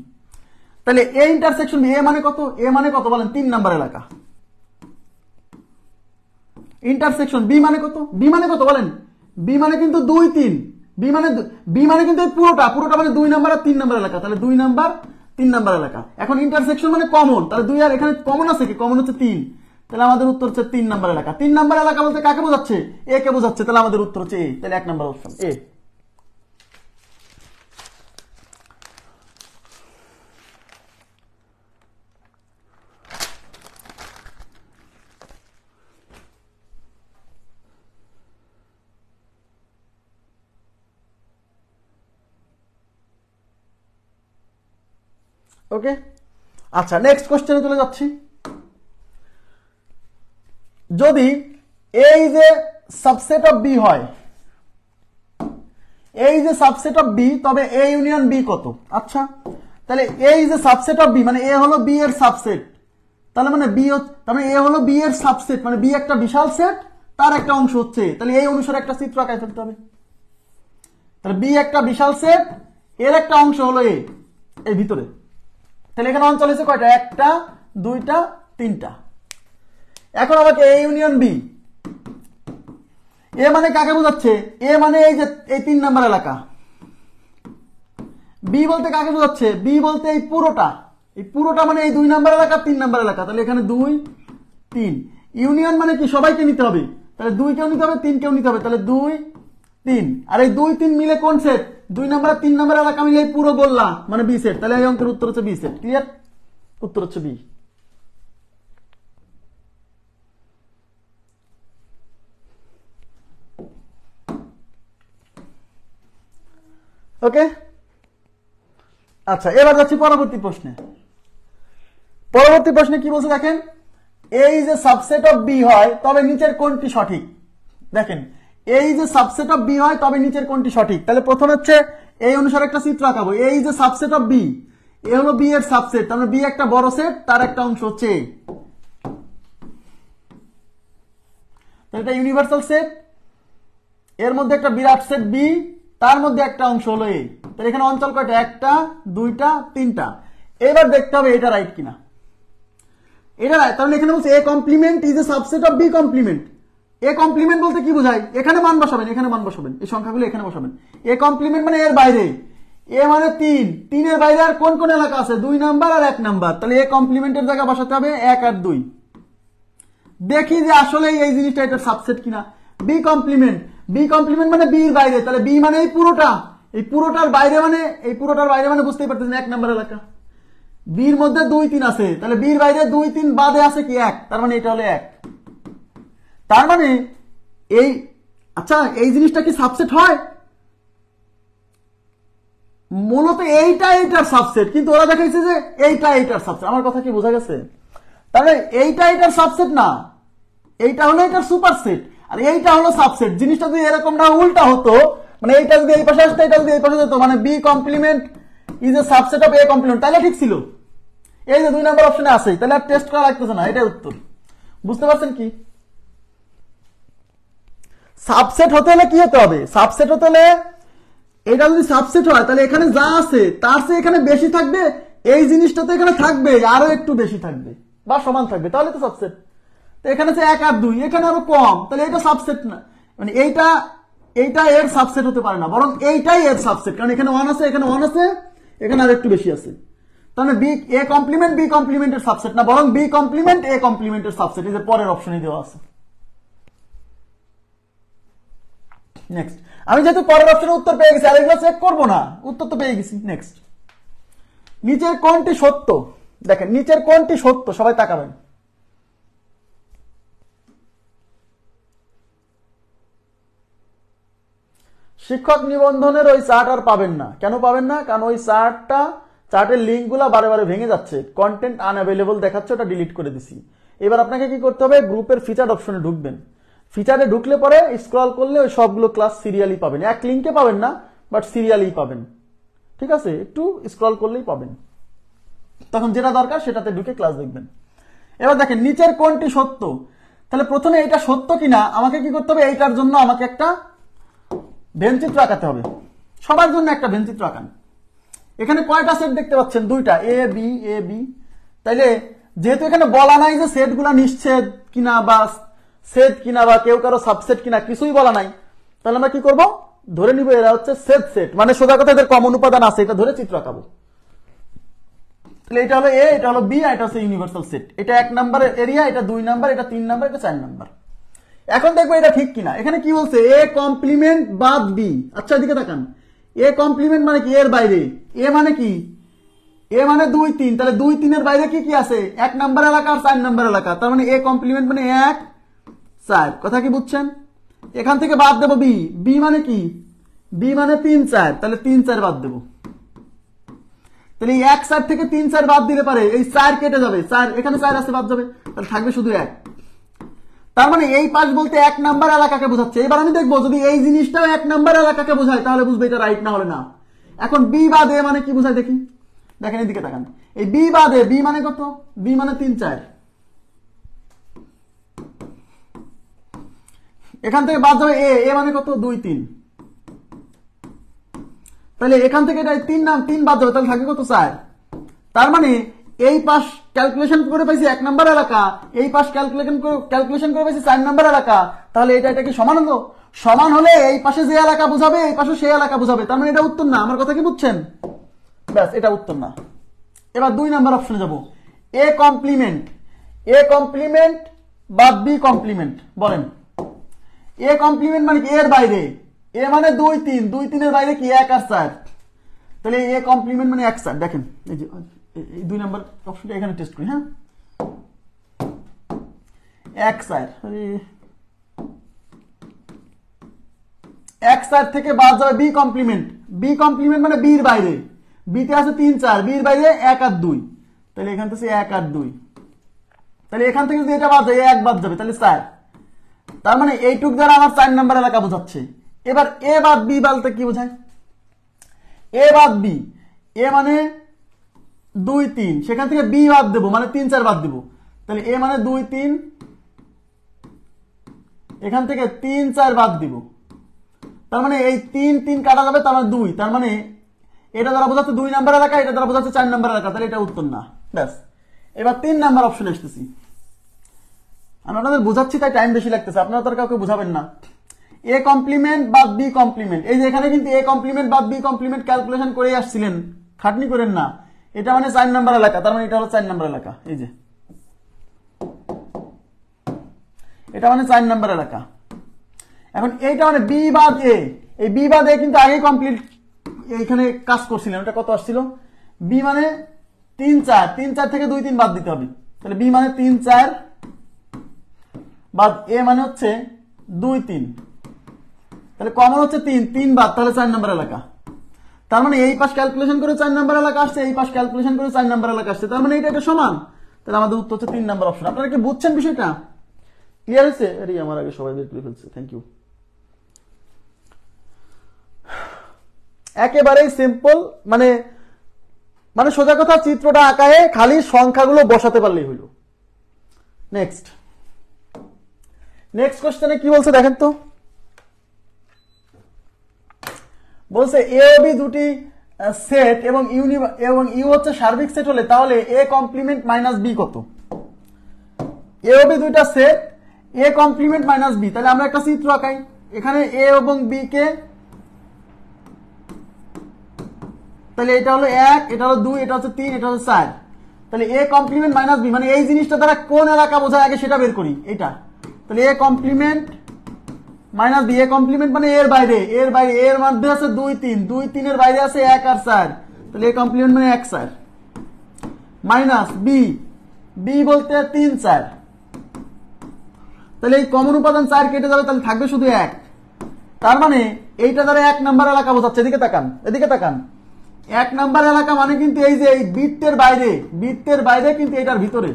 A: তাহলে এ ইন্টারসেকশন বি, এ মানে কত? এ মানে কত বলেন? 3 নাম্বার এলাকা। ইন্টারসেকশন বি মানে কত? বি মানে কত বলেন? বি মানে কিন্তু 2 3, বি মানে কিন্তু এই পুরোটা মানে 2 নাম্বার আর 3 নাম্বার এলাকা, তাহলে 2 নাম্বার 3 নাম্বার এলাকা। এখন ইন্টারসেকশন মানে কমন, তাহলে 2 আর এখানে কমন আছে কি? কমন হচ্ছে 3, তাহলে আমাদের উত্তর হচ্ছে 3 নাম্বার এলাকা। 3 নাম্বার এলাকা বলতে কাকে বোঝাচ্ছে? এ কে বোঝাচ্ছে, তাহলে আমাদের উত্তর হচ্ছে এ। তাহলে 1 নাম্বার অপশন এ। ওকে, আচ্ছা নেক্সট কোশ্চেনে চলে যাচ্ছি। যদি A is A subset of B হয়, A is A subset of B তবে এ ইউনিয়ন বি কত? আচ্ছা, তাহলে A is A subset of B মানে এ হলো বি এর সাবসেট, তাহলে মানে বি, তার মানে এ হলো বি এর সাবসেট, মানে বি একটা বিশাল সেট, তার একটা অংশ হচ্ছে। তাহলে এই অনুসারে একটা চিত্র আঁকায় ফেলতে হবে। তাহলে বি একটা বিশাল সেট, এর একটা অংশ হলো এ, এই ভিতরে। তাহলে এখানে অঞ্চল হচ্ছে কয়টা? একটা, দুইটা, তিনটা। এখন আমাকে এ ইউনিয়ন বি, এ মানে কাকে বোঝাচ্ছে? এ মানে এই যে এই 3 নাম্বার এলাকা। বি বলতে কাকে বোঝাচ্ছে? বি বলতে এই পুরোটা মানে এই 2 নাম্বার এলাকা 3 নাম্বার এলাকা। তাহলে এখানে 2 3, ইউনিয়ন মানে কি? সবাইকে নিতে হবে, তাহলে 2 কেও নিতে হবে, 3 কেও নিতে হবে, তাহলে 2 3, আর এই 2 3 মিলে কোন সেট? 2 নাম্বার আর 3 নাম্বার এলাকা মিলে এই পুরো গোল্লা মানে বি সেট। তাহলে এই অঙ্কের উত্তর হচ্ছে বি সেট। ক্লিয়ার? উত্তর হচ্ছে বি। ওকে, আচ্ছা এবার যাচ্ছি পরবর্তী প্রশ্নে। পরবর্তী প্রশ্নে কি বলছে দেখেন, A is A subset of B হয় তবে নিচের কোনটি সঠিক? দেখেন A is A subset of B হয় তবে নিচের কোনটি সঠিক? তাহলে প্রথম হচ্ছে এই অনুসারে একটা চিত্র আঁকাবো। A is A subset of B, A হলো বি এর সাবসেট, তার মানে বি একটা বড় সেট, তার একটা অংশ হচ্ছে এ। তাহলে এটা ইউনিভার্সাল সেট, এর মধ্যে একটা বিরাট সেট বি, তার মধ্যে একটা অংশ হলো এ। তাহলে এখানে অঞ্চল কয়টা? একটা, দুইটা, তিনটা। এবার দেখতে হবে এটা রাইট কিনা। এটা তার মানে এখানে বলছে A complement is A subset of B complement. A complement বলতে কি বোঝায়, এখানে মান বসাবেন, এখানে মান বসাবেন, এই সংখ্যাগুলো এখানে বসাবেন। এ কমপ্লিমেন্ট মানে এর বাইরে, এ মানে 3, 3 এর বাইরে আর কোন কোন এলাকা আছে, 2 নাম্বার আর 1 নাম্বার, তাহলে এ কমপ্লিমেন্টের জায়গায় বসাতে হবে 1 আর 2। দেখি যে আসলে এই জিনিসটা এটার সাবসেট কিনা। বি কমপ্লিমেন্ট, বি কমপ্লিমেন্ট মানে বি এর বাইরে, তাহলে বি মানে এই পুরোটা, এই পুরোটার বাইরে মানে, এই পুরোটার বাইরে মানে বুঝতেই পারতেছেন 1 নাম্বার এলাকা। বির মধ্যে 2, 3 আছে, তাহলে বির বাইরে 2, 3 বাদে আছে কি 1, তার মানে এটা হলো 1। তার মানে এই, আচ্ছা এই জিনিসটা কি সাবসেট হয়? মূলত এইটা এইটার সাবসেট, কিন্তু ওরা দেখাইছে যে এইটা এইটার সাবসেট। আমার কথা কি বোঝা গেছে? তাহলে এইটা এইটার সাবসেট না, এইটা হলো এটার সুপারসেট, আর এইটা হলো সাবসেট। জিনিসটা যদি এরকম না উল্টা হতো, মানে এইটা যদি এই পাশে আসতো, এটা যদি এই পাশে যেত, মানে B complement is A subset of A complement, তাহলে ঠিক ছিল। এই যে 2 নাম্বার অপশনে আছে, তাহলে আর টেস্ট করা লাগতেছে না, এটাই উত্তর। বুঝতে পারছেন কি? সাবসেট হতে হলে কি হতে হবে? সাবসেট হতে হলে এটা যদি সাবসেট হয়, তাহলে এখানে যা আছে তার চেয়ে এখানে বেশি থাকবে, এই জিনিসটা তো এখানে থাকবে, আরো একটু বেশি থাকবে বা সমান থাকবে, তাহলে তো সাবসেট। তো এখানে আছে 1 আর 2, এখানে আরো কম, তাহলে এটা সাবসেট না, মানে এইটা এইটা এর সাবসেট হতে পারে না, বরং এইটাই এর সাবসেট, কারণ এখানে 1 আছে, এখানে 1 আছে, এখানে আর একটু বেশি আছে। তাহলে বি এ কমপ্লিমেন্ট বি কমপ্লিমেন্টের সাবসেট না, বরং বি কমপ্লিমেন্ট এ কমপ্লিমেন্টের সাবসেট। এই যে পরের অপশনে দেওয়া আছে। নেক্সট, আমি যেহেতু পরের অপশনে উত্তর পেয়ে গেছি, আর এগুলো চেক করবো না, উত্তর তো পেয়ে গেছি। নেক্সট, নিচের কোনটি সত্য? দেখেন নিচের কোনটি সত্য, সবাই তাকাবেন। শিক্ষক নিবন্ধনের ওই চার্ট আর পাবেন না। কেন পাবেন না? কারণ ওই চার্টের লিঙ্কগুলো বারে বারে ভেঙে যাচ্ছে, কন্টেন্ট আনঅ্যাভেলেবল দেখাচ্ছে, ওটা ডিলিট করে দিছি। এবার আপনাকে কি করতে হবে? গ্রুপের ফিচার অপশনে ঢুকবেন। ফিচারে ঢুকলে পরে স্ক্রল করলে ওই সবগুলো ক্লাস সিরিয়ালি পাবেন, এক লিঙ্কে পাবেন না, বাট সিরিয়ালি পাবেন। ঠিক আছে, একটু স্ক্রল করলেই পাবেন, তখন যেটা দরকার সেটাতে ঢুকে ক্লাস দেখবেন। এবার দেখেন নিচের কোনটি সত্য, তাহলে প্রথমে এটা সত্য কিনা আমাকে কি করতে হবে? এইটার জন্য আমাকে একটা ভেনচিত্র আঁকাতে হবে। সবার জন্য একটা ভেনচিত্র আঁকান। এখানে কয়টা সেট দেখতে পাচ্ছেন? 2টা, এ বি এ বি। তাইলে যেহেতু এখানে বলা নাই যে সেটগুলা নিশ্চেদ কিনা বা সেট কিনা বা কেউ কারো সাবসেট কিনা, কিছুই বলা নাই, তাহলে আমরা কি করব? ধরে নিব এরা হচ্ছে সেট সেট, মানে সোজা কথা এদের কমন উপাদান আছে, এটা ধরে চিত্র আঁকাবো। তাহলে এটা হলো এ, এটা হলো বি, আর এটা হচ্ছে ইউনিভার্সাল সেট। এটা 1 নাম্বারের এরিয়া, এটা 2 নাম্বার, এটা 3 নাম্বার, এটা 4 নাম্বার। এখন দেখবো এটা ঠিক কিনা। এখানে কি বলছে? এ কমপ্লিমেন্ট বাদ বি। আচ্ছা এদিকে তাকান, এ কমপ্লিমেন্ট মানে কি? এর বাইরে। এ মানে কি? এ মানে 2, 3, তাহলে 2, 3 এর বাইরে কি কি আছে? 1 নাম্বার এলাকা আর 4 নাম্বার এলাকা, তার মানে এ কমপ্লিমেন্ট মানে 1, 4। কথা কি বুঝছেন? এখান থেকে বাদ দেবো বি। বি মানে কি? বি মানে 3, 4, তাহলে 3, 4 বাদ দেবো। তাহলে এই 1, 4 থেকে 3, 4 বাদ দিলে পারে এই 4 কেটে যাবে, 4 এখানে 4 আছে বাদ যাবে, তাহলে থাকবে শুধু 1। তার মানে এই পাশ বলতে 1 নাম্বার এলাকাকে বোঝাচ্ছে। এবার আমি দেখবো যদি এই জিনিসটাও 1 নাম্বার এলাকাকে বোঝায়, তাহলে বুঝবে এটা রাইট, না হলে না। এখন বি বাদ এ মানে কি বোঝায় দেখি। দেখেন এদিকে তাকান, এই বি বাদ এ, বি মানে কত? বি মানে 3, 4। এখান থেকে বাদ যাবে এ, এ মানে কত? 2, 3। তাহলে এখান থেকে এটা 3 বাদ যাবে, তাহলে থাকে কত? 4। তার মানে এই পাশ ক্যালকুলেশন করে পাইছি 1 নাম্বার এলাকা, এই পাশ ক্যালকুলেশন করে পাইছি 4 নাম্বার এলাকা, তাহলে এটা কি সমান হলো? সমান হলে এই পাশে যে এলাকা বোঝাবে এই পাশে সেই এলাকা বোঝাবে, তার মানে এটা উত্তর না। আমার কথা কি বুঝছেন? ব্যাস, এটা উত্তর না। এবার 2 নাম্বার অপশনে যাব। এ কমপ্লিমেন্ট, এ কমপ্লিমেন্ট বা বি কমপ্লিমেন্ট বলেন। এ কমপ্লিমেন্ট মানে কি? এর বাইরে। এ মানে 2, 3, 2, 3 এর বাইরে কি? 1 আর 4, তাহলে এ কমপ্লিমেন্ট মানে 1, 4। দেখেন এই যে এই 2 নাম্বার অপশনটা এখানে টেস্ট করি। হ্যাঁ, 1, 4, 1, 4 থেকে বাদ যাবে বি কমপ্লিমেন্ট। বি কমপ্লিমেন্ট মানে বির বাইরে। বিতে আছে 3, 4, বির বাইরে 1 আর 2, তাহলে এখান থেকে 1 আর 2, তাহলে এখান থেকে যদি এটা বাদ যায় 1 বাদ যাবে, তাহলে 4। তার মানে এইটুক দ্বারা আমার 4 নাম্বার এলাকা বোঝাচ্ছে। এবার এ বাদ বি বলতে কি বোঝায়? এ বাদ বি, এ মানে 2, 3, সেখান থেকে বি বাদ দেবো মানে 3, 4 বাদ দেবো, তাহলে এ মানে 2, 3, এখান থেকে 3, 4 বাদ দিব, তার মানে এই 3, 3 কাটা যাবে, তার মানে 2, তার মানে এটা দ্বারা বোঝাচ্ছে 2 নাম্বার এলাকা, এটা দ্বারা বোঝাচ্ছে 4 নাম্বার এলাকা, তাহলে এটা উত্তর না। ব্যাস, এবার 3 নাম্বার অপশন আসতেছি, আমি আপনাদের বোঝাচ্ছি তাই টাইম বেশি লাগতেছে, আপনারা তো কাউকে বুঝাবেন না। এ কমপ্লিমেন্ট বাদ বি কমপ্লিমেন্ট, এই যে এখানে কিন্তু এ কমপ্লিমেন্ট বাদ বি কমপ্লিমেন্ট ক্যালকুলেশন করে আসছিলেন, খাটনি করেন না। এটা মানে 4 নাম্বার এলাকা, তার মানে এটা হলো 4 নাম্বার এলাকা, এই যে এটা মানে 4 নাম্বার এলাকা। এখন এইটা মানে বি বাদ এ, এই বি বাদ এ কিন্তু আগেই কমপ্লিট এইখানে কাজ করছিলেন, ওটা কত আসছিল, বি মানে 3 4, 3 4 থেকে 2 3 বাদ দিতে হবে, তাহলে বি মানে 3 4 বাদ এ মানে হচ্ছে 2 3, তাহলে কমন হচ্ছে 3 3 বাদ, তাহলে 4 নাম্বার এলাকা। তার মানে এই পাশ ক্যালকুলেশন করে 4 নাম্বার এলাকা আসছে, এই পাশ ক্যালকুলেশন করে 4 নাম্বার এলাকা আসছে, তার মানে এটা সমান, তাহলে আমাদের উত্তর হচ্ছে 3 নাম্বার অপশন। আপনারা কি বুঝছেন বিষয়টা? ক্লিয়ার হয়েছে? আরে আমার আগে সবাই বের করে ফেলছে, থ্যাংক ইউ। একেবারেই সিম্পল, মানে মানে সোজা কথা, চিত্রটা আঁকায় খালি সংখ্যাগুলো বসাতে পারলেই হইল। নেক্সট কোশ্চেনে কি বলছে দেখেন তো, বলছে এ ও বি দুটি সেট এবং ইউ হচ্ছে সার্বিক সেট হলে তাহলে এ কমপ্লিমেন্ট মাইনাস বি কত? এ ও বি দুইটা set, A complement minus B, তাহলে আমরা একটা চিত্র আঁকাই, এখানে এ এবং বি কে, তাহলে এটা হলো 1, এটা হলো 2, এটা হচ্ছে 3, এটা হচ্ছে 4, তাহলে এ কমপ্লিমেন্ট মাইনাস বি মানে এই জিনিসটা দ্বারা কোন এলাকা বোঝায় আগে সেটা বের করি, এটা, তাহলে A complement minus B, A complement মানে এর বাইরে, এর মধ্যে আছে 2 3, 2 3 এর বাইরে আছে 1 আর 4, তাহলে এ কমপ্লিমেন্ট মানে 1 4 মাইনাস বি, বি বলতে 3 4, তাহলে এই কমন উপাদান 4 কেটে যাবে, তাহলে থাকবে শুধু 1, তার মানে এইটা দ্বারা 1 নাম্বার এলাকা বোঝাচ্ছে। এদিকে তাকান, এদিকে তাকান, 1 নাম্বার এলাকা মানে কিন্তু এই যে এই বৃত্তের বাইরে কিন্তু এটার ভিতরে,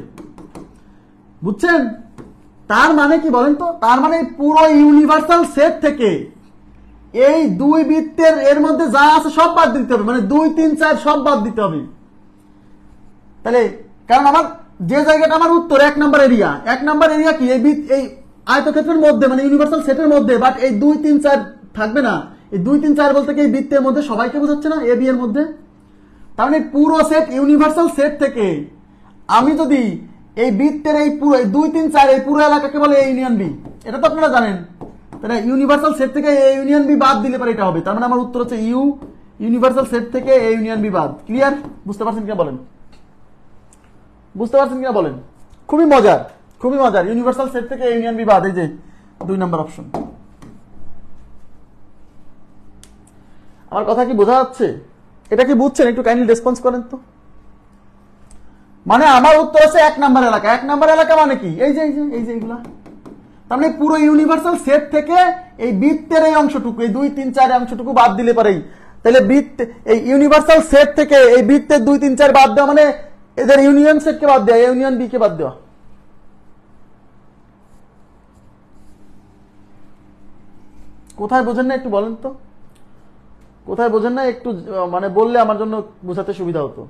A: বুঝছেন? তার মানে কি বলেন তো, তার মানে পুরো ইউনিভার্সাল সেট থেকে এই দুই বৃত্তের এর মধ্যে যা আছে সব বাদ দিতে হবে, মানে 2 3 4 সব বাদ দিতে হবে। তাহলে কারণ আমার যে জায়গাটা আমার উত্তর 1 নাম্বার এরিয়া, 1 নাম্বার এরিয়া কি এই আয়তক্ষেত্রের মধ্যে মানে ইউনিভার্সাল সেটের মধ্যে, বাট এই 2 3 4 থাকবে না। এই 2 3 4 বলতে কি এই বৃত্তের মধ্যে সবাইকে বোঝাচ্ছে না, এ বি এর মধ্যে। তার মানে পুরো সেট ইউনিভার্সাল সেট থেকে আমি যদি এই বৃত্তের এই পুরো 2 3 4 এই পুরো এলাকাকে বলে এ ইউনিয়ন বি, এটা তো আপনারা জানেন। তাহলে ইউনিভার্সাল সেট থেকে এ ইউনিয়ন বি বাদ দিলে পরে এটা হবে, তার মানে আমার উত্তর হচ্ছে ইউনিভার্সাল সেট থেকে এ ইউনিয়ন বি বাদ। ক্লিয়ার? বুঝতে পারছেন কিনা বলেন, বুঝতে পারছেন কিনা বলেন? খুবই মজার, খুবই মজার। ইউনিভার্সাল সেট থেকে এ ইউনিয়ন বি বাদ, এই যে 2 নাম্বার অপশন। আমার কথা কি বোঝা যাচ্ছে? এটা কি বুঝছেন? একটু কাইন্ডলি রেসপন্স করেন তো। মানে আমার উত্তর আছে 1 নাম্বার এলাকা। 1 নাম্বার এলাকা মানে কি, এই যে এইগুলা, তার মানে পুরো ইউনিভার্সাল সেট থেকে এই বৃত্তের এই অংশটুকু, এই 2 3 4 অংশটুকু বাদ দিলে পারেই, তাহলে বৃত্ত এই ইউনিভার্সাল সেট থেকে এই বৃত্তের 2 3 4 বাদ দেওয়া মানে এদের ইউনিয়ন সেটকে বাদ দেওয়া, ইউনিয়ন বি কে বাদ দেওয়া। কোথায় বোঝেন না একটু বলেন তো, কোথায় বোঝেন না একটু মানে বললে আমার জন্য বোঝাতে সুবিধা হতো।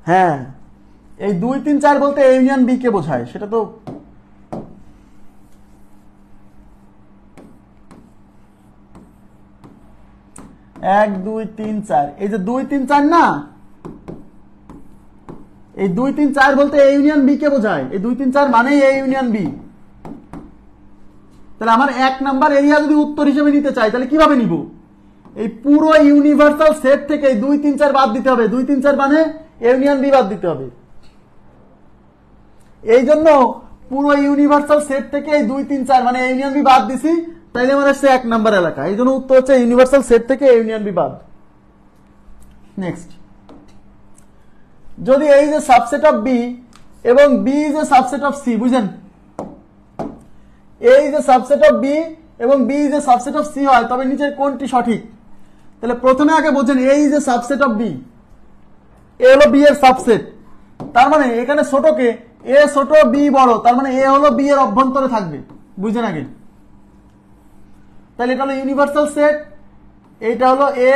A: হ্যাঁ, এই 2 3 4 বলতে ইউনিয়ন বি কে বোঝায়, সেটা তো এক 2 3 4, এই যে 2 3 4 না, এই 2 3 4 বলতে এ ইউনিয়ন বি কে বোঝায়, এই 2 3 4 মানে এ ইউনিয়ন বি। তাহলে আমার 1 নাম্বার এরিয়া যদি উত্তর হিসেবে নিতে চাই তাহলে কিভাবে নিব? এই পুরো ইউনিভার্সাল সেট থেকে 2 3 4 বাদ দিতে হবে, 2 3 4 মানে ইউনিয়ন বি বাদ দিতে হবে। এই জন্য পুরো ইউনিভার্সাল সেট থেকে এই 2 3 4 মানে ইউনিয়ন বি বাদ দিছি, তাইলে আমার আসছে 1 নাম্বার এলাকা। এই জন্য উত্তর হচ্ছে ইউনিভার্সাল সেট থেকে ইউনিয়ন বি বাদ। নেক্সট, যদি এই যে সাবসেট অফ বি এবং B is A subset of C, বুঝেন, এই যে সাবসেট অফ বি এবং B is A subset of C হয়, তবে নিচের কোনটি সঠিক? তাহলে প্রথমে আগে বোঝেন, এই যে সাবসেট অফ বি, এ হলো বি এর সাবসেট, তার মানে এখানে ছোটকে এ ছোট বি বড়, তার মানে এ হলো বি এর অভ্যন্তরে থাকবে, বুঝেন আগে। তাহলে এটা হলো ইউনিভার্সাল সেট, এইটা হলো এ,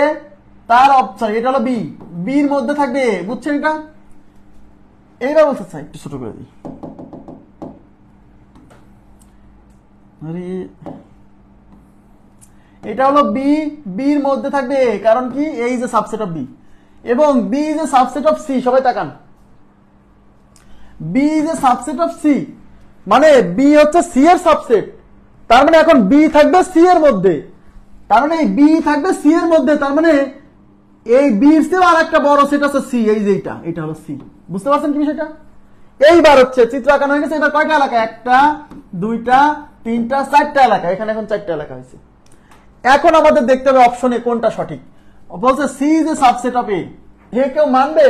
A: তার সরি এটা হলো বি, বির মধ্যে থাকবে এ, বুঝছেন এটা? এইবার বলতে চাই একটু ছোট করে দিই, আরে এটা হলো বি, বির মধ্যে থাকবে এ, কারণ কি এই যে সাবসেট অফ বি, এবং B is A subset of C. সবাই তাকান, B is A subset of C, মানে বি হচ্ছে সি এর সাবসেট। তার মানে এখন বি থাকবে সি এর মধ্যে, তার মানে বি থাকবে সি এর মধ্যে, তার মানে এই বির চেয়েও আর একটা বড় সেট আছে সি, এই যে এটা হলো সি। বুঝতে পারছেন কি বিষয়টা? এইবার হচ্ছে চিত্র আঁকানো হয়ে গেছে। এবার কয়টা এলাকা? একটা, দুইটা, তিনটা, চারটা এলাকা। এখানে এখন চারটা এলাকা হয়েছে। এখন আমাদের দেখতে হবে অপশনে কোনটা সঠিক। বলছে C is A subset of A. হে কেউ মানবে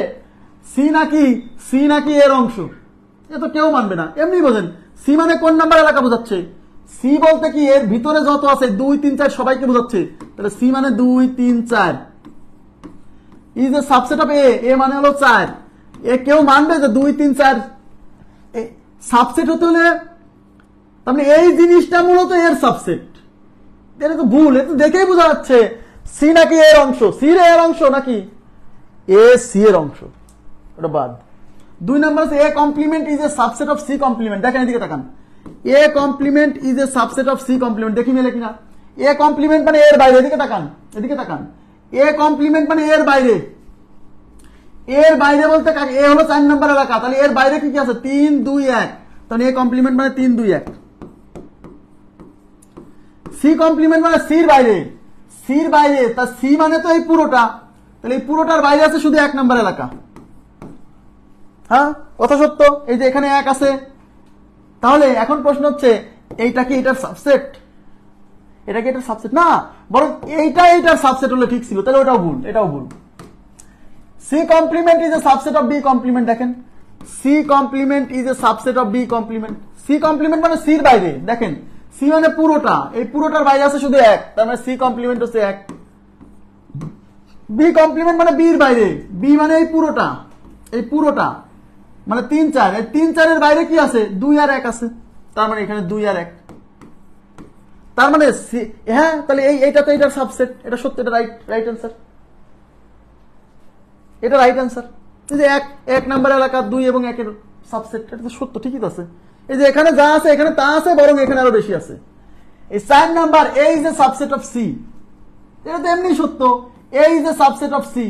A: সি নাকি এর অংশ? এ তো কেউ মানবে না। এমনি বোঝেন সি মানে কোন নাম্বার এলাকা বোঝাচ্ছে? সি বলতে কি এর ভিতরে যত আছে 2, 3, 4 সবাইকে বোঝাচ্ছে। তাহলে সি মানে 2, 3, 4 ইজ এ সাবসেট অফ এ মানে হলো 4। এ কেউ মানবে যে 2, 3, 4 সাবসেট হতে হলে? তার মানে এই জিনিসটা মূলত এর সাবসেট। এটা তো ভুল, এটা দেখেই বোঝা যাচ্ছে সি নাকি এর অংশ। সি এর অংশ নাকি এ সি এর অংশ? ওটা বাদ। 2 নাম্বার আছে A complement is A subset of C complement. দেখেন এদিকে তাকান, A complement is A subset of C complement. দেখি মেলে কিনা? এ কমপ্লিমেন্ট মানে এর বাইরে। এদিকে তাকান, এ কমপ্লিমেন্ট মানে এর বাইরে। এর বাইরে বলতে এ হলো 4 নাম্বার এলাকা, তাহলে এর বাইরে কি কি আছে? 3, 2, 1। তাহলে এ কমপ্লিমেন্ট মানে 3, 2, 1। সি কমপ্লিমেন্ট মানে সির বাইরে। সির বাইরে, তা সি মানে তো এই পুরোটা, তাহলে এই পুরোটার বাইরে আছে শুধু 1 নাম্বার এলাকা। হ্যাঁ, কথা সত্য। এই যে এখানে 1 আছে, তাহলে এখন প্রশ্ন হচ্ছে এইটা কি এটার সাবসেট? এটা কি এটার সাবসেট না, বরং এইটার সাবসেট হলে ঠিক ছিল। তাহলে ওটাও ভুল, এটাও ভুল। C complement is A subset of B complement. দেখেন C complement is A subset of B complement. C complement মানে সির বাইরে। দেখেন সি মানে পুরোটা, এই পুরোটার বাইরে আছে শুধু 1, তার মানে সি কমপ্লিমেন্ট হচ্ছে 1। বি কমপ্লিমেন্ট মানে বির বাইরে। বি মানে এই পুরোটা মানে 3, 4। এই 3, 4 এর বাইরে কি আছে? 2 আর 1 আছে, তার মানে এখানে 2 আর 1। তার মানে হ্যাঁ, তাহলে এইটা তো এটার সাবসেট। এটা সত্য, এটা রাইট অ্যান্সার। এটা রাইট অ্যান্সার। এই যে 1 নাম্বার এলাকা 2 এবং 1 এর সাবসেট, এটা তো সত্য, ঠিকই তো আছে। এই যে এখানে যা আছে এখানে তা আছে, বরং এখানে আরো বেশি আছে। এই 4 number A is A subset of C, এটা তো এমনি সত্য। A is A subset of C.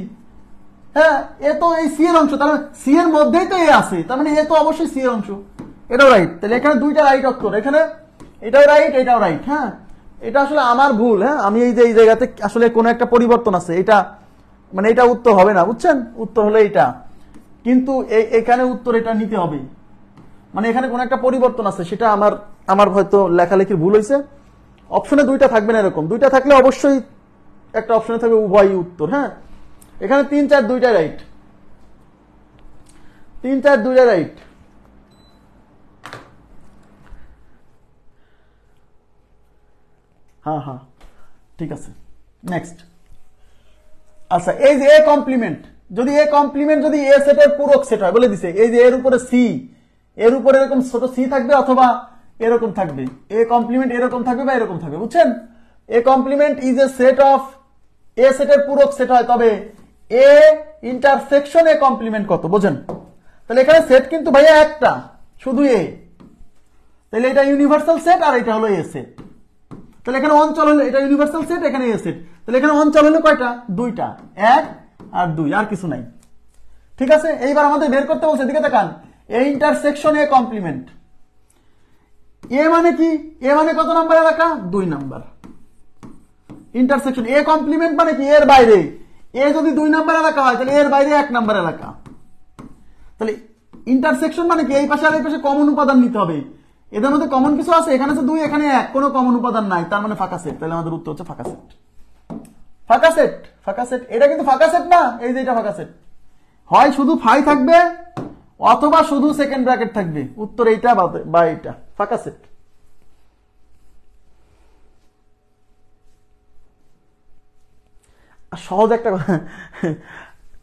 A: হ্যাঁ, এ তো এই সি এর অংশ, তার মানে সি এর মধ্যেই তো এ আছে, তার মানে এ তো অবশ্যই সি এর অংশ। এটাও রাইট। তাহলে এখানে দুইটা রাইট উত্তর, এখানে এটাও রাইট, এটাও রাইট। হ্যাঁ, এটা আসলে আমার ভুল। হ্যাঁ, আমি এই যে এই জায়গাতে আসলে কোনো একটা পরিবর্তন আছে, এটা মানে এটা উত্তর হবে না, বুঝছেন? উত্তর হলো এটা, কিন্তু এখানে উত্তর এটা নিতে হবে। মানে এখানে কোনো একটা পরিবর্তন আছে, সেটা আমার হয়তো লেখালেখির ভুল হয়েছে। অপশনে 2টা থাকবে না, এরকম 2টা থাকলে অবশ্যই একটা অপশনে থাকবে উভয়ই উত্তর। হ্যাঁ, এখানে 3, 4 2টা রাইট, 3, 4 2টা রাইট। হ্যাঁ, ঠিক আছে। নেক্সট, আচ্ছা, এই যে এ কমপ্লিমেন্ট, যদি এ কমপ্লিমেন্ট যদি এ সেটের পূরক সেট হয়, বলে দিছে এই যে এর উপরে সি, এর উপরে এরকম ছোট সি থাকবে অথবা এরকম থাকবে। এ কমপ্লিমেন্ট এরকম থাকবে বা এরকম থাকবে, বুঝছেন? A complement is a set of A সেটের পূরক সেট হয়, তবে এ ইন্টারসেকশন এ কমপ্লিমেন্ট কত, বোঝেন? তাহলে এখানে সেট কিন্তু ভাইয়া একটা, শুধু এ। তাহলে এটা ইউনিভার্সাল সেট আর এটা হলো এ সেট। তাহলে এখানে অঞ্চল হলো, এটা ইউনিভার্সাল সেট, এখানে এ সেট। তাহলে এখানে অঞ্চল হলো কয়টা? 2টা, 1 আর 2, আর কিছু নাই। ঠিক আছে, এইবার আমাদের বের করতে বলছে, দিকে তাকান, এ ইন্টারসেকশন এ কমপ্লিমেন্ট। এ মানে কি? এ মানে কত নাম্বার এলাকা? 2 নাম্বার। ইন্টারসেকশন এ কমপ্লিমেন্ট মানে কি? এর বাইরে। এ যদি 2 নাম্বার এলাকা হয়, তাহলে এর বাইরে 1 নাম্বার এলাকা। তাহলে ইন্টারসেকশন মানে কি? এই পাশে আর এই পাশে কমন উপাদান নিতে হবে। এদের মধ্যে কমন কিছু আছে, এখানে আছে 2, এখানে 1, কোনো কমন উপাদান নাই, তার মানে ফাঁকা সেট। তাহলে আমাদের উত্তর হচ্ছে ফাঁকা সেট। ফাঁকা সেট। এটা কিন্তু ফাঁকা সেট না, এই যে এটা ফাঁকা সেট। হয় শুধু ফাই থাকবে অথবা শুধু সেকেন্ড ব্র্যাকেট থাকবে। উত্তর এইটা বা এইটা, ফাঁকা সেট। সহজ একটা কথা,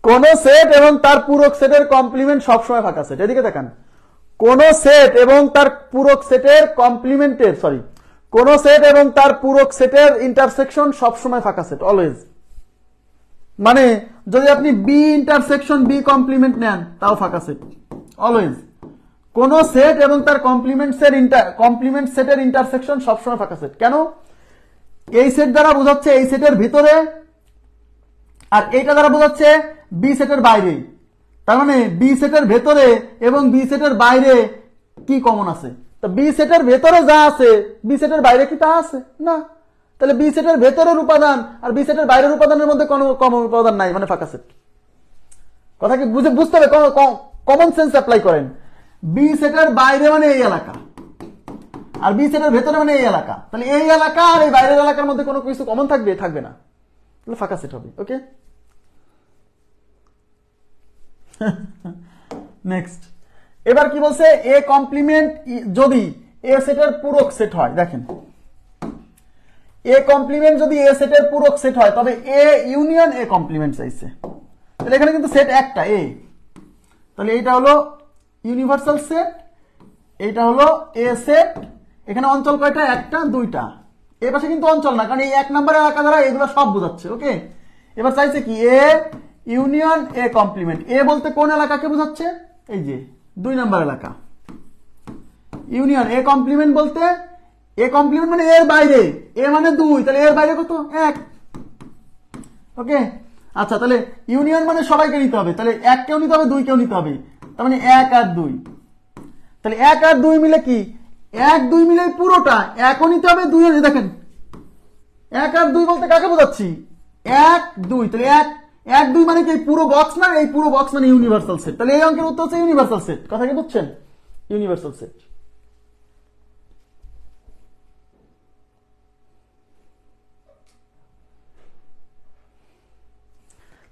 A: কোন সেট এবং তার পূরক সেটের কমপ্লিমেন্ট সবসময় ফাঁকা সেট। এদিকে দেখান, কোন সেট এবং তার পূরক সেটের কমপ্লিমেন্টের কোন সেট এবং তার পূরক সেটের ইন্টারসেকশন সবসময় ফাঁকা সেট, অলওয়েজ। মানে যদি আপনি বি ইন্টারসেকশন বি কমপ্লিমেন্ট নেন, তাও ফাঁকা সেট, অলওয়েজ। কোন সেট এবং তার কমপ্লিমেন্ট সেটের ইন্টারসেকশন সবসময় ফাঁকা সেট। কেন? এই সেট দ্বারা বোঝাচ্ছে এই সেটের ভিতরে, আর এইটা দ্বারা বোঝাচ্ছে বি সেটের বাইরে। তার মানে বি সেটের ভেতরে এবং বি সেটের বাইরে কি কমন আছে? তো বি সেটের ভেতরে যা আছে বি সেটের বাইরে কি তা আছে? না। তাহলে বি সেটের ভেতরের উপাদান আর বি সেটের বাইরের উপাদানের মধ্যে কোনো কমন উপাদান নাই, মানে ফাঁকা সেট। কথা কি বুঝতে হবে? কমন সেন্স অ্যাপ্লাই করেন। বি সেটের বাইরে মানে এই এলাকা, আর বি সেটের ভেতরে মানে এই এলাকা। তাহলে এই এলাকা আর এই বাইরের এলাকার মধ্যে কোনো কিছু কমন থাকবে? থাকবে না, তাহলে ফাঁকা সেট হবে। ওকে, নেক্সট। এবার কি বলছে? এ কমপ্লিমেন্ট যদি এ সেটের পূরক সেট হয়। দেখেন, এ কমপ্লিমেন্ট যদি এ সেটের পূরক সেট হয় তবে এ ইউনিয়ন এ কমপ্লিমেন্ট চাইছে। তাহলে এখানে কিন্তু সেট একটা এ, তাহলে এইটা হলো ইউনিভার্সাল সেট, এইটা হলো এ সেট। এখানে অঞ্চল কয়টা? একটা, দুইটা। এ পাশে কিন্তু অঞ্চল না, কারণ এই এক নম্বরের এলাকা দ্বারা এগুলো সব বোঝাচ্ছে। ওকে, এবার চাইছে কি? এ ইউনিয়ন এ কমপ্লিমেন্ট। এ বলতে কোন এলাকাকে বোঝাচ্ছে? এই যে 2 নম্বর এলাকা। ইউনিয়ন এ কমপ্লিমেন্ট বলতে এ কমপ্লিমেন্ট মানে এর বাইরে, এ মানে 2, তাহলে এর বাইরে কত? 1। ওকে, আচ্ছা, তাহলে ইউনিয়ন মানে সবাইকে নিতে হবে, তাহলে 1 কেও নিতে হবে, 2 কেও নিতে হবে, তার মানে 1 আর 2। তাহলে 1 আর 2 মিলে কি? 1 2 মিলে পুরোটা, 1 ও নিতে হবে, 2 ও। দেখেন 1 আর 2 বলতে কাকে বোঝাচ্ছি? 1 2। তাহলে 1 2 মানে কি? পুরো বক্স না? এই পুরো বক্স মানে ইউনিভার্সাল সেট। তাহলে এই অঙ্কের উত্তর হচ্ছে ইউনিভার্সাল সেট। কথা কি বুঝছেন? Universal set.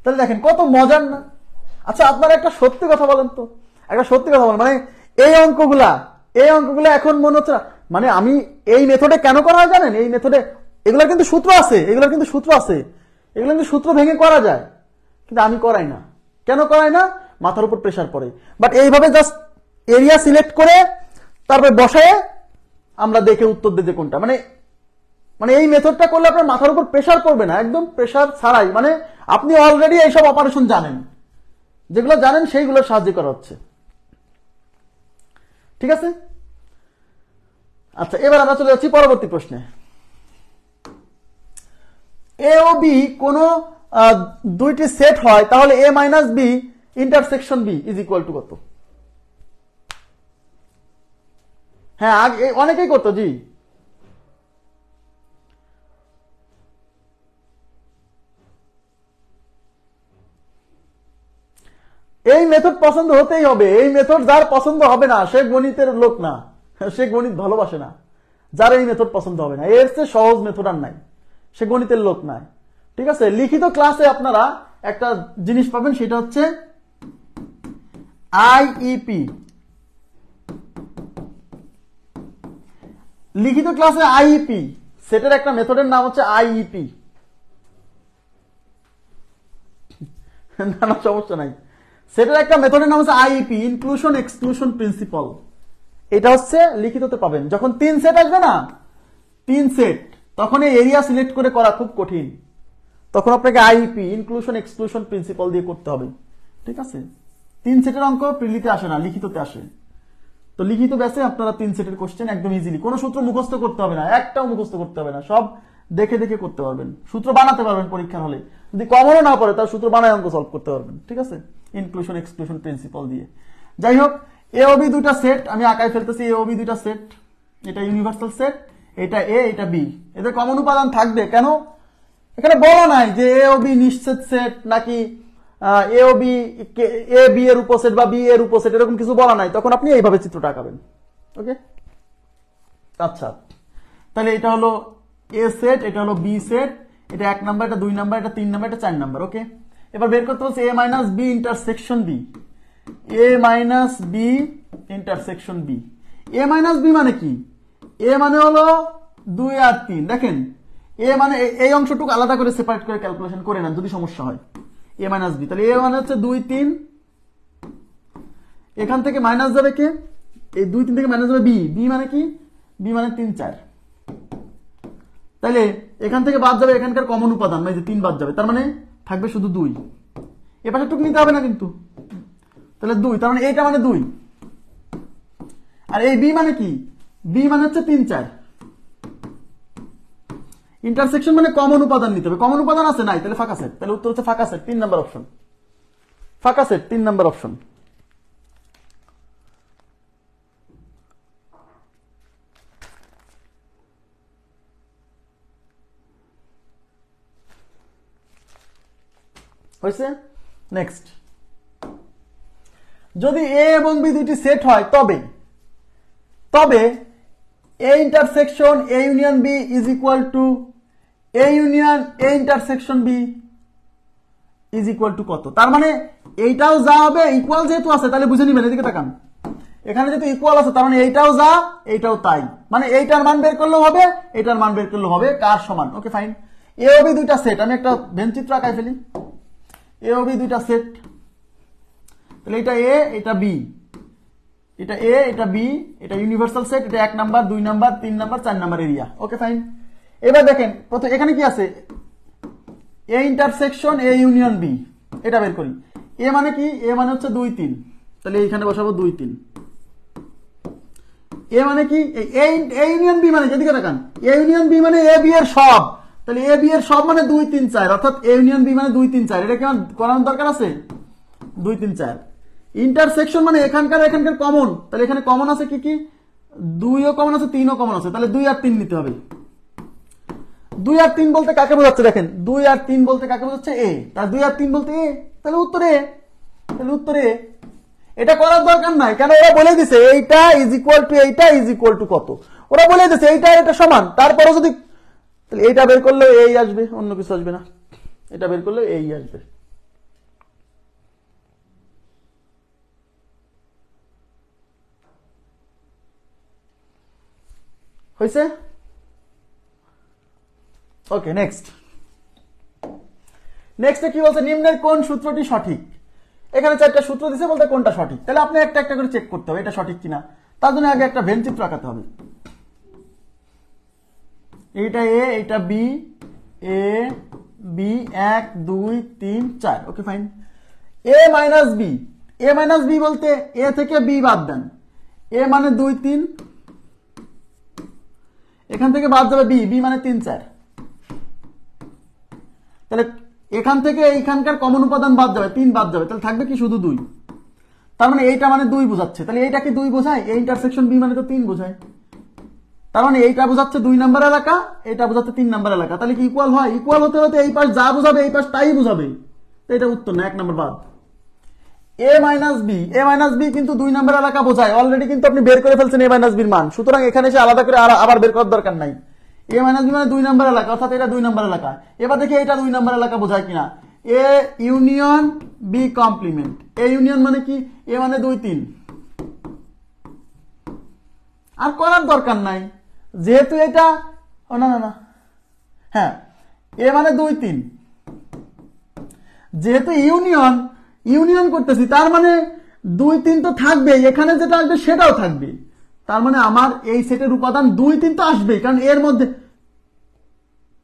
A: তাহলে দেখেন কত মজার না? আচ্ছা, আপনারা একটা সত্যি কথা বলেন তো, একটা সত্যি কথা বলেন, মানে এই অঙ্কগুলা এখন মনে হচ্ছে মানে আমি এই মেথডে কেন করা হয় জানেন? এই মেথডে এগুলোর কিন্তু সূত্র আছে, এগুলো কিন্তু সূত্র ভেঙে করা যায়, কিন্তু আমি করাই না। কেন করাই না? মাথার উপর প্রেসার পড়ে। বাট এইভাবে জাস্ট এরিয়া সিলেক্ট করে তারপরে বসায় আমরা দেখে উত্তর দিতে কোনটা, মানে এই মেথডটা করলে আপনার মাথার উপর প্রেসার পড়বে না, একদম প্রেসার ছাড়াই। মানে আপনি অলরেডি এইসব অপারেশন জানেন, যেগুলো জানেন সেইগুলো সাহায্য করা হচ্ছে। ঠিক আছে, আচ্ছা, এবার আমরা চলে যাচ্ছি পরবর্তী প্রশ্নে। এ ও বি কোন দুইটি সেট হয়, তাহলে A minus B intersection B is equal to কত? হ্যাঁ, অনেকেই করতো। জি, এই মেথড পছন্দ হতেই হবে। এই মেথড যার পছন্দ হবে না সে গণিতের লোক না, সে গণিত ভালোবাসে না। যার এই মেথড পছন্দ হবে না, এর চেয়ে সহজ মেথড আর নাই, সে গণিতের লোক নাই। ঠিক আছে, লিখিত ক্লাসে আপনারা একটা জিনিস পাবেন, সেটা হচ্ছে আইইপি। লিখিত ক্লাসে আইইপি সেটের একটা মেথডের নাম হচ্ছে আইইপি। না, সমস্যা নাই। সেটার একটা মেথডের নাম হচ্ছে আইইপি, ইনক্লুশন এক্সক্লুশন প্রিন্সিপাল। এটা হচ্ছে লিখিততে পাবেন। যখন 3 সেট আসবে না, 3 সেট, তখন এই এরিয়া সিলেক্ট করে করা খুব কঠিন। তখন আপনাকে আইইপি, ইনক্লুশন এক্সক্লুশন প্রিন্সিপাল দিয়ে করতে হবে। ঠিক আছে, 3 সেটের অঙ্ক প্রিলিতে আসে না, লিখিততে আসে। তো লিখিত ব্যাসে আপনারা 3 সেটের কোশ্চেন একদম ইজিলি, কোনো সূত্র মুখস্থ করতে হবে না, একটাও মুখস্থ করতে হবে না, সব দেখে দেখে করতে পারবেন, সূত্র বানাতে পারবেন পরীক্ষার হলে। যদি কমনও না পড়ে তার সূত্র বানায় অঙ্ক সলভ করতে পারবেন। ঠিক আছে, ইনক্লুশন এক্সক্লুশন প্রিন্সিপাল দিয়ে। যাই হোক, এ ও বি দুইটা সেট আমি আঁকায় ফেলতেছি। এ ও বি দুইটা সেট, এটা ইউনিভার্সাল সেট, এটা এ, এটা বি। এদের কমন উপাদান থাকবে। কেন? এখানে বলা নাই যে এ ও বি নিশ্চিত সেট নাকি এ ও বি এ বি এর উপসেট বা বি এর উপসেট, এরকম কিছু বলা নাই। তখন আপনি এইভাবে চিত্রটা আঁকাবেন। ওকে, আচ্ছা, তাহলে এটা হলো এ সেট, এটা হলো বি সেট, এটা 1 নাম্বার, এটা 2 নাম্বার, এটা 3 নাম্বার, এটা 4 নাম্বার। ওকে, এবার বের করতে বলছে এ minus B intersection B. A minus B intersection B. A minus B মানে কি? এ মানে হলো 2 আর 3। দেখেন, এ মানে এই অংশটুকু আলাদা করে সেপারেট করে ক্যালকুলেশন করে নেন যদি সমস্যা হয়। এ মাইনাস বি, তাহলে এ মানে হচ্ছে 2 3, এখান থেকে মাইনাস যাবে কে? এই 2 3 থেকে মাইনাস যাবে বি। বি মানে কি? বি মানে 3 4। তাহলে এখান থেকে বাদ যাবে এখানকার কমন উপাদান, মানে যে 3 বাদ যাবে, তার মানে থাকবে শুধু 2। এ পাশে টুক নিতে হবে না কিন্তু, তাহলে 2, তার মানে এইটা মানে 2। আর এই বি মানে কি, বি মানে হচ্ছে 3 4। ইন্টারসেকশন মানে কমন উপাদান নিতে হবে, কমন উপাদান আছে নাই, তাহলে ফাঁকা সেট। তাহলে উত্তর হচ্ছে ফাঁকা সেট, 3 নাম্বার অপশন। ফাঁকা সেট 3 নাম্বার অপশন। হয়েছে? নেক্সট, যদি এ এবং বি দুইটি সেট হয় তবে তবে A intersection A union B is equal to A union A intersection B is equal to কত? তার মানে এইটাও যা হবে, ইকুয়াল যেহেতু আছে তাহলে বুঝে নিবেন, এদিকে তাকান, এখানে যেহেতু ইকুয়াল আছে তার মানে এইটাও যা এইটাও তাই, মানে এইটার মান বের করলেও হবে এইটার মান বের করলেও হবে, কার সমান। Okay fine. এ ও বি দুইটা সেট, আমি একটা ভেনচিত্র আঁকাই ফেলি। এ ও বি দুইটা সেট, তাহলে এটা এ এটা বি, এটা এ এটা বি, এটা ইউনিভার্সাল সেট, এটা 1 number 2 number 3 number 4 number area. Okay fine. এবার দেখেন প্রথমে এখানে কি আছে, A intersection A union B, এটা বের করি। এ মানে কি, এ মানে হচ্ছে 2 3, তাহলে এইখানে বসাবো 2 3। এ মানে কি, এ ইউনিয়ন বি মানে যেদিকে তাকান, এ ইউনিয়ন বি মানে এ বি এর সব, তাহলে এ বি এর সব মানে 2 3 4, অর্থাৎ এ ইউনিয়ন বি মানে 2 3 4। এটা কেমন করানোর দরকার আছে, 2 3 4। ইন্টারসেকশন মানে এখানকার কমন, তাহলে এখানে কমন আছে কি কি, 2 ও কমন আছে 3 ও কমন আছে, তাহলে 2 আর 3 নিতে হবে। 2 আর 3 বলতে কাকে বোঝাচ্ছে, দেখেন 2 আর 3 বলতে কাকে বোঝাচ্ছে, এ, তাহলে 2 আর 3 বলতে এ, তাহলে উত্তর এ, তাহলে উত্তর এ। এটা করার দরকার নাই, কেন ওরা বলে দিছে এইটা ইজ ইকুয়াল টু এইটা ইজ ইকুয়াল টু কত, ওরা বলে দিছে এইটা এটা সমান, তারপরে যদি, তাহলে এইটা বের করলে এই আসবে, অন্য কিছু আসবে না, এটা বের করলে এই আসবে। হয়েছে? Okay next. নেক্সটে কি বলছে, নিম্নের কোন সূত্রটি সঠিক? এখানে 4টা সূত্র দিছে, বলতে কোনটা সঠিক, তাহলে আপনি একটা একটা করে চেক করতে হবে এটা সঠিক কিনা। তার জন্য আগে একটা ভেনচিত্র আঁকাতে হবে। এইটা এ এটা B, A B 1 2 3 4। Okay fine. A minus B, A minus B বলতে এ থেকে বি বাদ দেন, এ মানে 2 3, এখান থেকে বাদ যাবে বি, বি মানে 3 4, তাহলে এখান থেকে এইখানকার কমন উপাদান বাদ যাবে, 3 বাদ যাবে, তাহলে থাকবে কি শুধু 2। তার মানে এইটা মানে 2 বোঝাচ্ছে, তাহলে এইটা কি 2 বোঝায়, এই ইন্টারসেকশন বি মানে তো 3 বোঝায়, তার মানে এইটা বোঝাচ্ছে 2 নাম্বার এলাকা, এটা বোঝাচ্ছে 3 নাম্বার এলাকা, তাহলে কি ইকুয়াল হয়? ইকুয়াল হতে হতে এই পাশ যা বোঝাবে এই পাশ তাই বোঝাবে, তো এটা উত্তর না, 1 নাম্বার বাদ। এ minus B, A minus B কিন্তু 2 নাম্বার এলাকা বোঝায়, অলরেডি কিন্তু আপনি বের করে ফেলছেন এ মাইনাস বির মান, সুতরাং এখানে এসে আলাদা করে আবার বের করার দরকার নাই। এ মাইনাস বি মানে 2 নাম্বার এলাকা, অর্থাৎ এটা 2 নাম্বার এলাকা। এবার দেখি এটা 2 নাম্বার এলাকা বোঝায় কিনা। A union B complement, A union মানে কি, এ মানে 2 3, আর করার দরকার নাই যেহেতু এটা, না না না, হ্যাঁ এ মানে 2 3, যেহেতু ইউনিয়ন ইউনিয়ন করতেছি তার মানে 2 3 তো থাকবে, এখানে যেটা আসবে সেটাও থাকবে, তার মানে আমার এই সেটের উপাদান 2 3 তো আসবেই, কারণ এর মধ্যে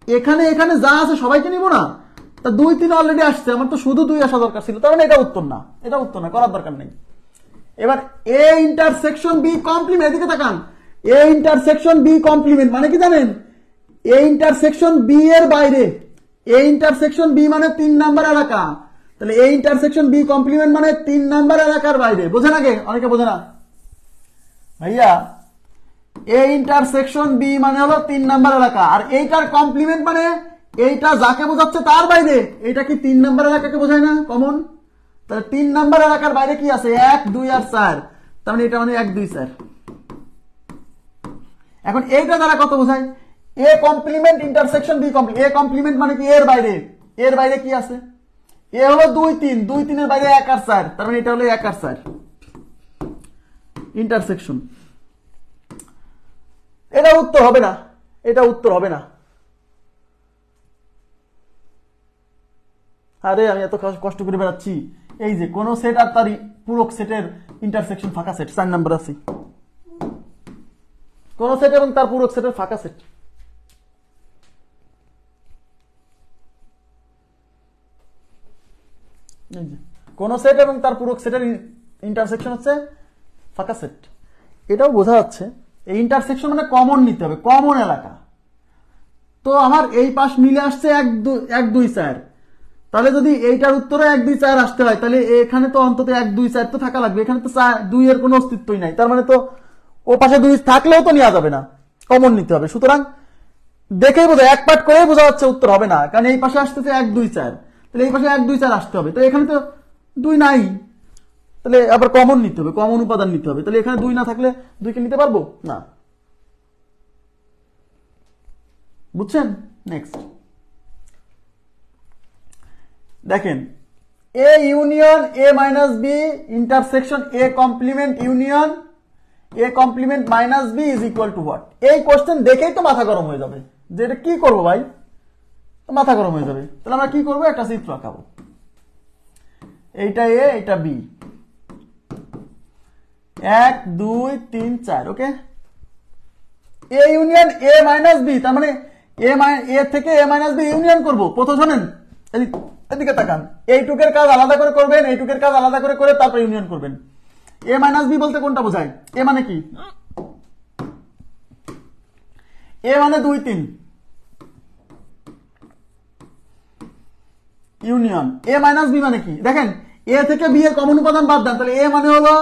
A: এখানে এখানে যা আছে সবাইকে নিব না, তা 2 3 অলরেডি আসছে, আমার তো শুধু 2 আসা দরকার ছিল, তার মানে এটা উত্তর না, এটা উত্তর না, করার দরকার নেই। এবার এ ইন্টারসেকশন বি কমপ্লিমেন্ট, এদিকে তাকান, এ ইন্টারসেকশন বি কমপ্লিমেন্ট মানে কি জানেন, এ ইন্টারসেকশন বি এর বাইরে, এ ইন্টারসেকশন বি মানে 3 নাম্বার এলাকা, তাহলে এ ইন্টারসেকশন বি কমপ্লিমেন্ট মানে 3 নাম্বার এলাকার বাইরে। বোঝেন আগে, অনেকে বোঝে না ভাইয়া, এ ইন্টারসেকশন বি মানে হলো 3 নাম্বার এলাকা, আর এইটার কমপ্লিমেন্ট মানে এইটা যাকে বোঝাচ্ছে তার বাইরে, এইটা কি 3 নাম্বার এলাকাকে বোঝায় না কমন, তাহলে 3 নাম্বার এলাকার বাইরে কি আছে, 1 2 আর 4, তার মানে এটা মানে 1 2 4। এখন এইটা দ্বারা কত বোঝায়, A complement intersection B complement, A complement মানে কি এর বাইরে, এর বাইরে কি আছে, এ হলো 2 3, 2 3 এর বাইরে 1 আর 4, তার মানে এটা হলো 1 আর 4 ইন্টারসেকশন। এটা উত্তর হবে না, এটা উত্তর হবে না। আরে আমি এত কষ্ট করে বেড়াচ্ছি, এই যে কোন সেট আর তার পুরো সেটের ইন্টারসেকশন ফাঁকা সেট, 4 নাম্বার আছে, কোন সেট এবং তার পুরো সেটের ফাঁকা সেট। কোন সেট এবং তার পুরো সেটের ইন্টারসেকশন হচ্ছে ফাঁকা সেট। এটাও বোঝা যাচ্ছে। এই ইন্টারসেকশন মানে কমন নিতে হবে, কমন এলাকা। তো আমার এই পাশ মিলে আসছে 1 2 4, তাহলে যদি এইটার উত্তরে 1 2 4 আসতে হয় তাহলে এখানে তো অন্তত 1 2 4 তো থাকা লাগবে। এখানে তো 2 এর কোনো অস্তিত্বই নাই, তার মানে তো ও পাশে 2 থাকলেও তো নেওয়া যাবে না, কমন নিতে হবে। সুতরাং দেখেই বোঝা, এক পাঠ করেই বোঝা যাচ্ছে উত্তর হবে না, কারণ এই পাশে আসতেছে 1 2 4, তাহলে এই পাশে 1 2 4 আসতে হবে। তো এখানে তো 2 নাই, তাহলে আবার কমন নিতে হবে, কমন উপাদান নিতে হবে। তাহলে এখানে 2 না থাকলে 2 কে নিতে পারবো না। বুঝছেন? নেক্সট দেখেন, A union A minus B intersection A complement union A complement minus B is equal to what. এই কোশ্চেন দেখেই তো মাথা গরম হয়ে যাবে যে এটা কি করবো ভাই, মাথা গরম হয়ে যাবে। তাহলে আমরা কি করবো, একটা চিত্র আঁকাবো। এইটা এ, এটা B, 1 2 3 4, okay. A union A minus B, তার মানে এ থেকে এ মাইনাস বি ইউনিয়ন করবো। প্রথম শোনেন, এদিকে তাকান, এইটুকের কাজ আলাদা করে করবেন, এইটুকের কাজ আলাদা করে করে তারপর ইউনিয়ন করবেন। এ মাইনাস বি বলতে কোনটা বোঝায়? এ মানে কি? এ মানে 2 3, ইউনিয়ন। এ মাইনাস বি মানে কি? দেখেন, এ থেকে বি এর কমন উপাদান বাদ দেন, তাহলে এ মানে হলো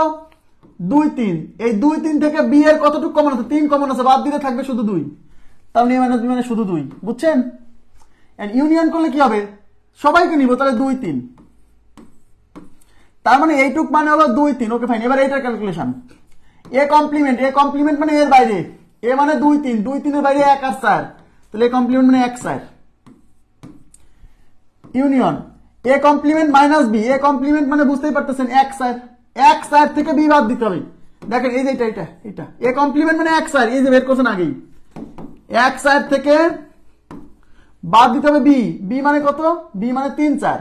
A: 2 3। এই 2 3 থেকে বি এর কতটুকু কমন আছে? 3 কমন আছে, বাদ দিলে থাকবে শুধু 2। তাহলে এ মাইনাস বি মানে শুধু 2, বুঝছেন? এন্ড ইউনিয়ন করলে কি হবে? সবাইকে নিব, তাহলে 2 3, তার মানে এইটুক মানে হলো 2 3, ওকে ফাইন। এবার এইটার ক্যালকুলেশন, এ কমপ্লিমেন্ট মানে এর বাইরে, এ মানে 2 3, 2 3 এর বাইরে 1 আর 4, তাহলে এ কমপ্লিমেন্ট মানে 1 4। Union A complement minus B, A complement মানে বুঝতেই পারতেছেন 1 4, 1 4 থেকে বি বাদ দিতে হবে। দেখেন এই যে এটা এ কমপ্লিমেন্ট মানে 1 4, এই যে বের করছেন আগেই, 1 4 থেকে বাদ দিতে হবে বি, বি মানে কত? বি মানে 3 4,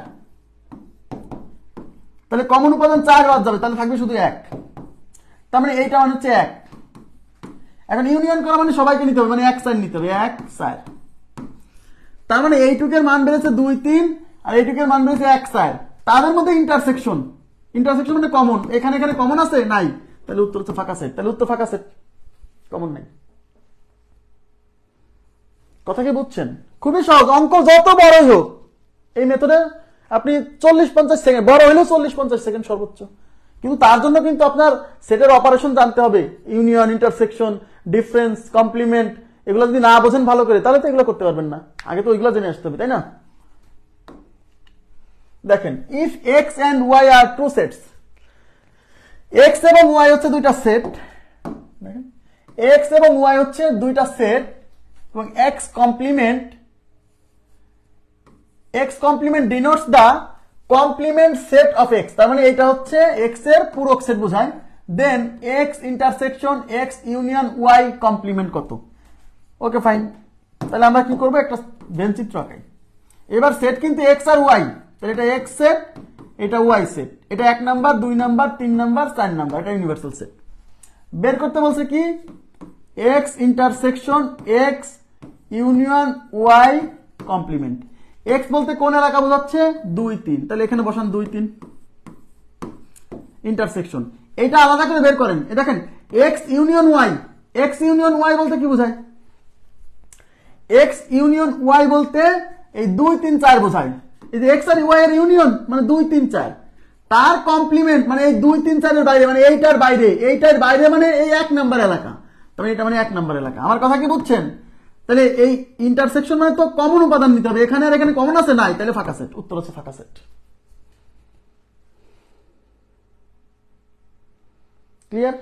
A: তাহলে কমন উপাদান 4 বাদ যাবে, তাহলে থাকবে শুধু 1। তার মানে এইটা মানে হচ্ছে 1। এখন ইউনিয়ন করা মানে সবাইকে নিতে হবে, মানে 1 4 নিতে হবে, 1 4। তার মানে এইটুকের মান বেড়েছে 2 3 আর এইটুকের মান বেড়েছে 1 4, তাদের মধ্যে ইন্টারসেকশন মানে কমন। এখানে কমন আছে নাই, তাহলে উত্তর হচ্ছে ফাঁকা সেট। তাহলে উত্তর ফাঁকা সেট, কমন নাই। কথা কি বুঝছেন? খুবই সহজ অঙ্ক, যত বড়ই হোক এই মেথডে আপনি 40-50 সেকেন্ড, বড় হলেও 40-50 সেকেন্ড সর্বোচ্চ। কিন্তু তার জন্য কিন্তু আপনার সেটের অপারেশন জানতে হবে, ইউনিয়ন, ইন্টারসেকশন, ডিফারেন্স, কমপ্লিমেন্ট, এগুলো যদি না বোঝেন ভালো করে তাহলে তো এগুলো করতে পারবেন না। আগে তো ওইগুলো জেনে আসতে হবে, তাই না? দেখেন, if X and Y are two sets, X এবং ওয়াই হচ্ছে দুইটা সেট, এক্স এবং ওয়াই হচ্ছে দুইটা সেট, এবং X complement denotes the complement set of X, তার মানে এটা হচ্ছে এক্স এর পূরক সেট বোঝায়। Then X intersection X union Y complement কত? Okay fine. তাহলে আমরা কি করবো, একটা ভেনচিত্র আঁকাই। এবার সেট কিন্তু এক্স আর ওয়াই, তাহলে এটা এক্স সেট, এটা ওয়াই সেট, এটা 1 নাম্বার 2 নাম্বার 3 নাম্বার 4 নাম্বার, এটা ইউনিভার্সাল সেট। বের করতে বলছে কি, X intersection X union Y complement. X বলতে কোন এলাকা বোঝাচ্ছে? 2 3, তাহলে এখানে বসান 2 3 ইন্টারসেকশন। এটা আলাদা করে বের করেন। দেখেন, এক্স ইউনিয়ন ওয়াই বলতে কি বোঝায়? এক্স ইউনিয়ন ওয়াই বলতে এই 2 3 4 বোঝায়। এই যে এক্স আর ওয়াই এর ইউনিয়ন মানে 2 3 4, তার কমপ্লিমেন্ট মানে এই 2 3 4 এর বাইরে, মানে এইটার বাইরে মানে এই 1 নাম্বার এলাকা, তবে এটা মানে 1 নাম্বার এলাকা। আমার কথা কি বুঝছেন? তাহলে এই ইন্টারসেকশন মানে তো কমন উপাদান নিতে হবে, এখানে আর এখানে কমন আছে নাই, তাহলে ফাঁকা সেট। উত্তর হচ্ছে ফাঁকা সেট। ক্লিয়ার?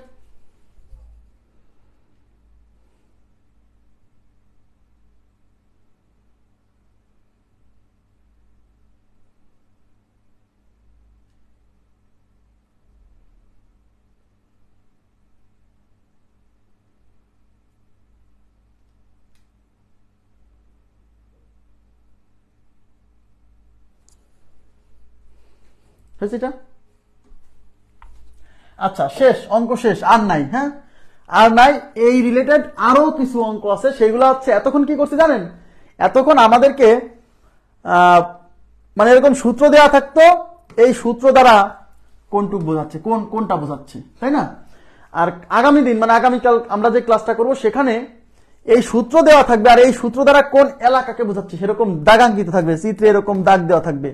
A: এটা আচ্ছা, শেষ অঙ্ক, শেষ, আর নাই। হ্যাঁ, আর নাই। এই রিলেটেড আরো কিছু অঙ্ক আছে, সেগুলো হচ্ছে এতক্ষণ কি করছে জানেন? এতক্ষণ আমাদেরকে মানে এরকম সূত্র দেওয়া থাকতো, এই সূত্র দ্বারা কোনটুক বোঝাচ্ছে, কোনটা বোঝাচ্ছে, তাই না? আর আগামী দিন মানে আগামীকাল আমরা যে ক্লাসটা করব সেখানে এই সূত্র দেওয়া থাকবে, আর এই সূত্র দ্বারা কোন এলাকাকে বোঝাচ্ছে সেরকম দাগাঙ্কিত থাকবে, চিত্রে এরকম দাগ দেওয়া থাকবে,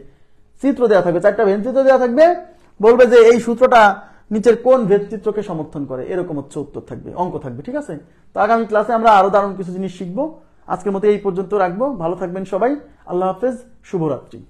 A: চিত্র দেওয়া থাকবে, 4টা ভেদচিত্র দেওয়া থাকবে, বলবে যে এই সূত্রটা নিচের কোন ভেদচিত্রকে সমর্থন করে, এরকম হচ্ছে উত্তর থাকবে, অঙ্ক থাকবে। ঠিক আছে, তো আগামী ক্লাসে আমরা আরো দারুণ কিছু জিনিস শিখবো। আজকের মতো এই পর্যন্ত রাখবো। ভালো থাকবেন সবাই, আল্লাহ হাফেজ, শুভরাত্রি।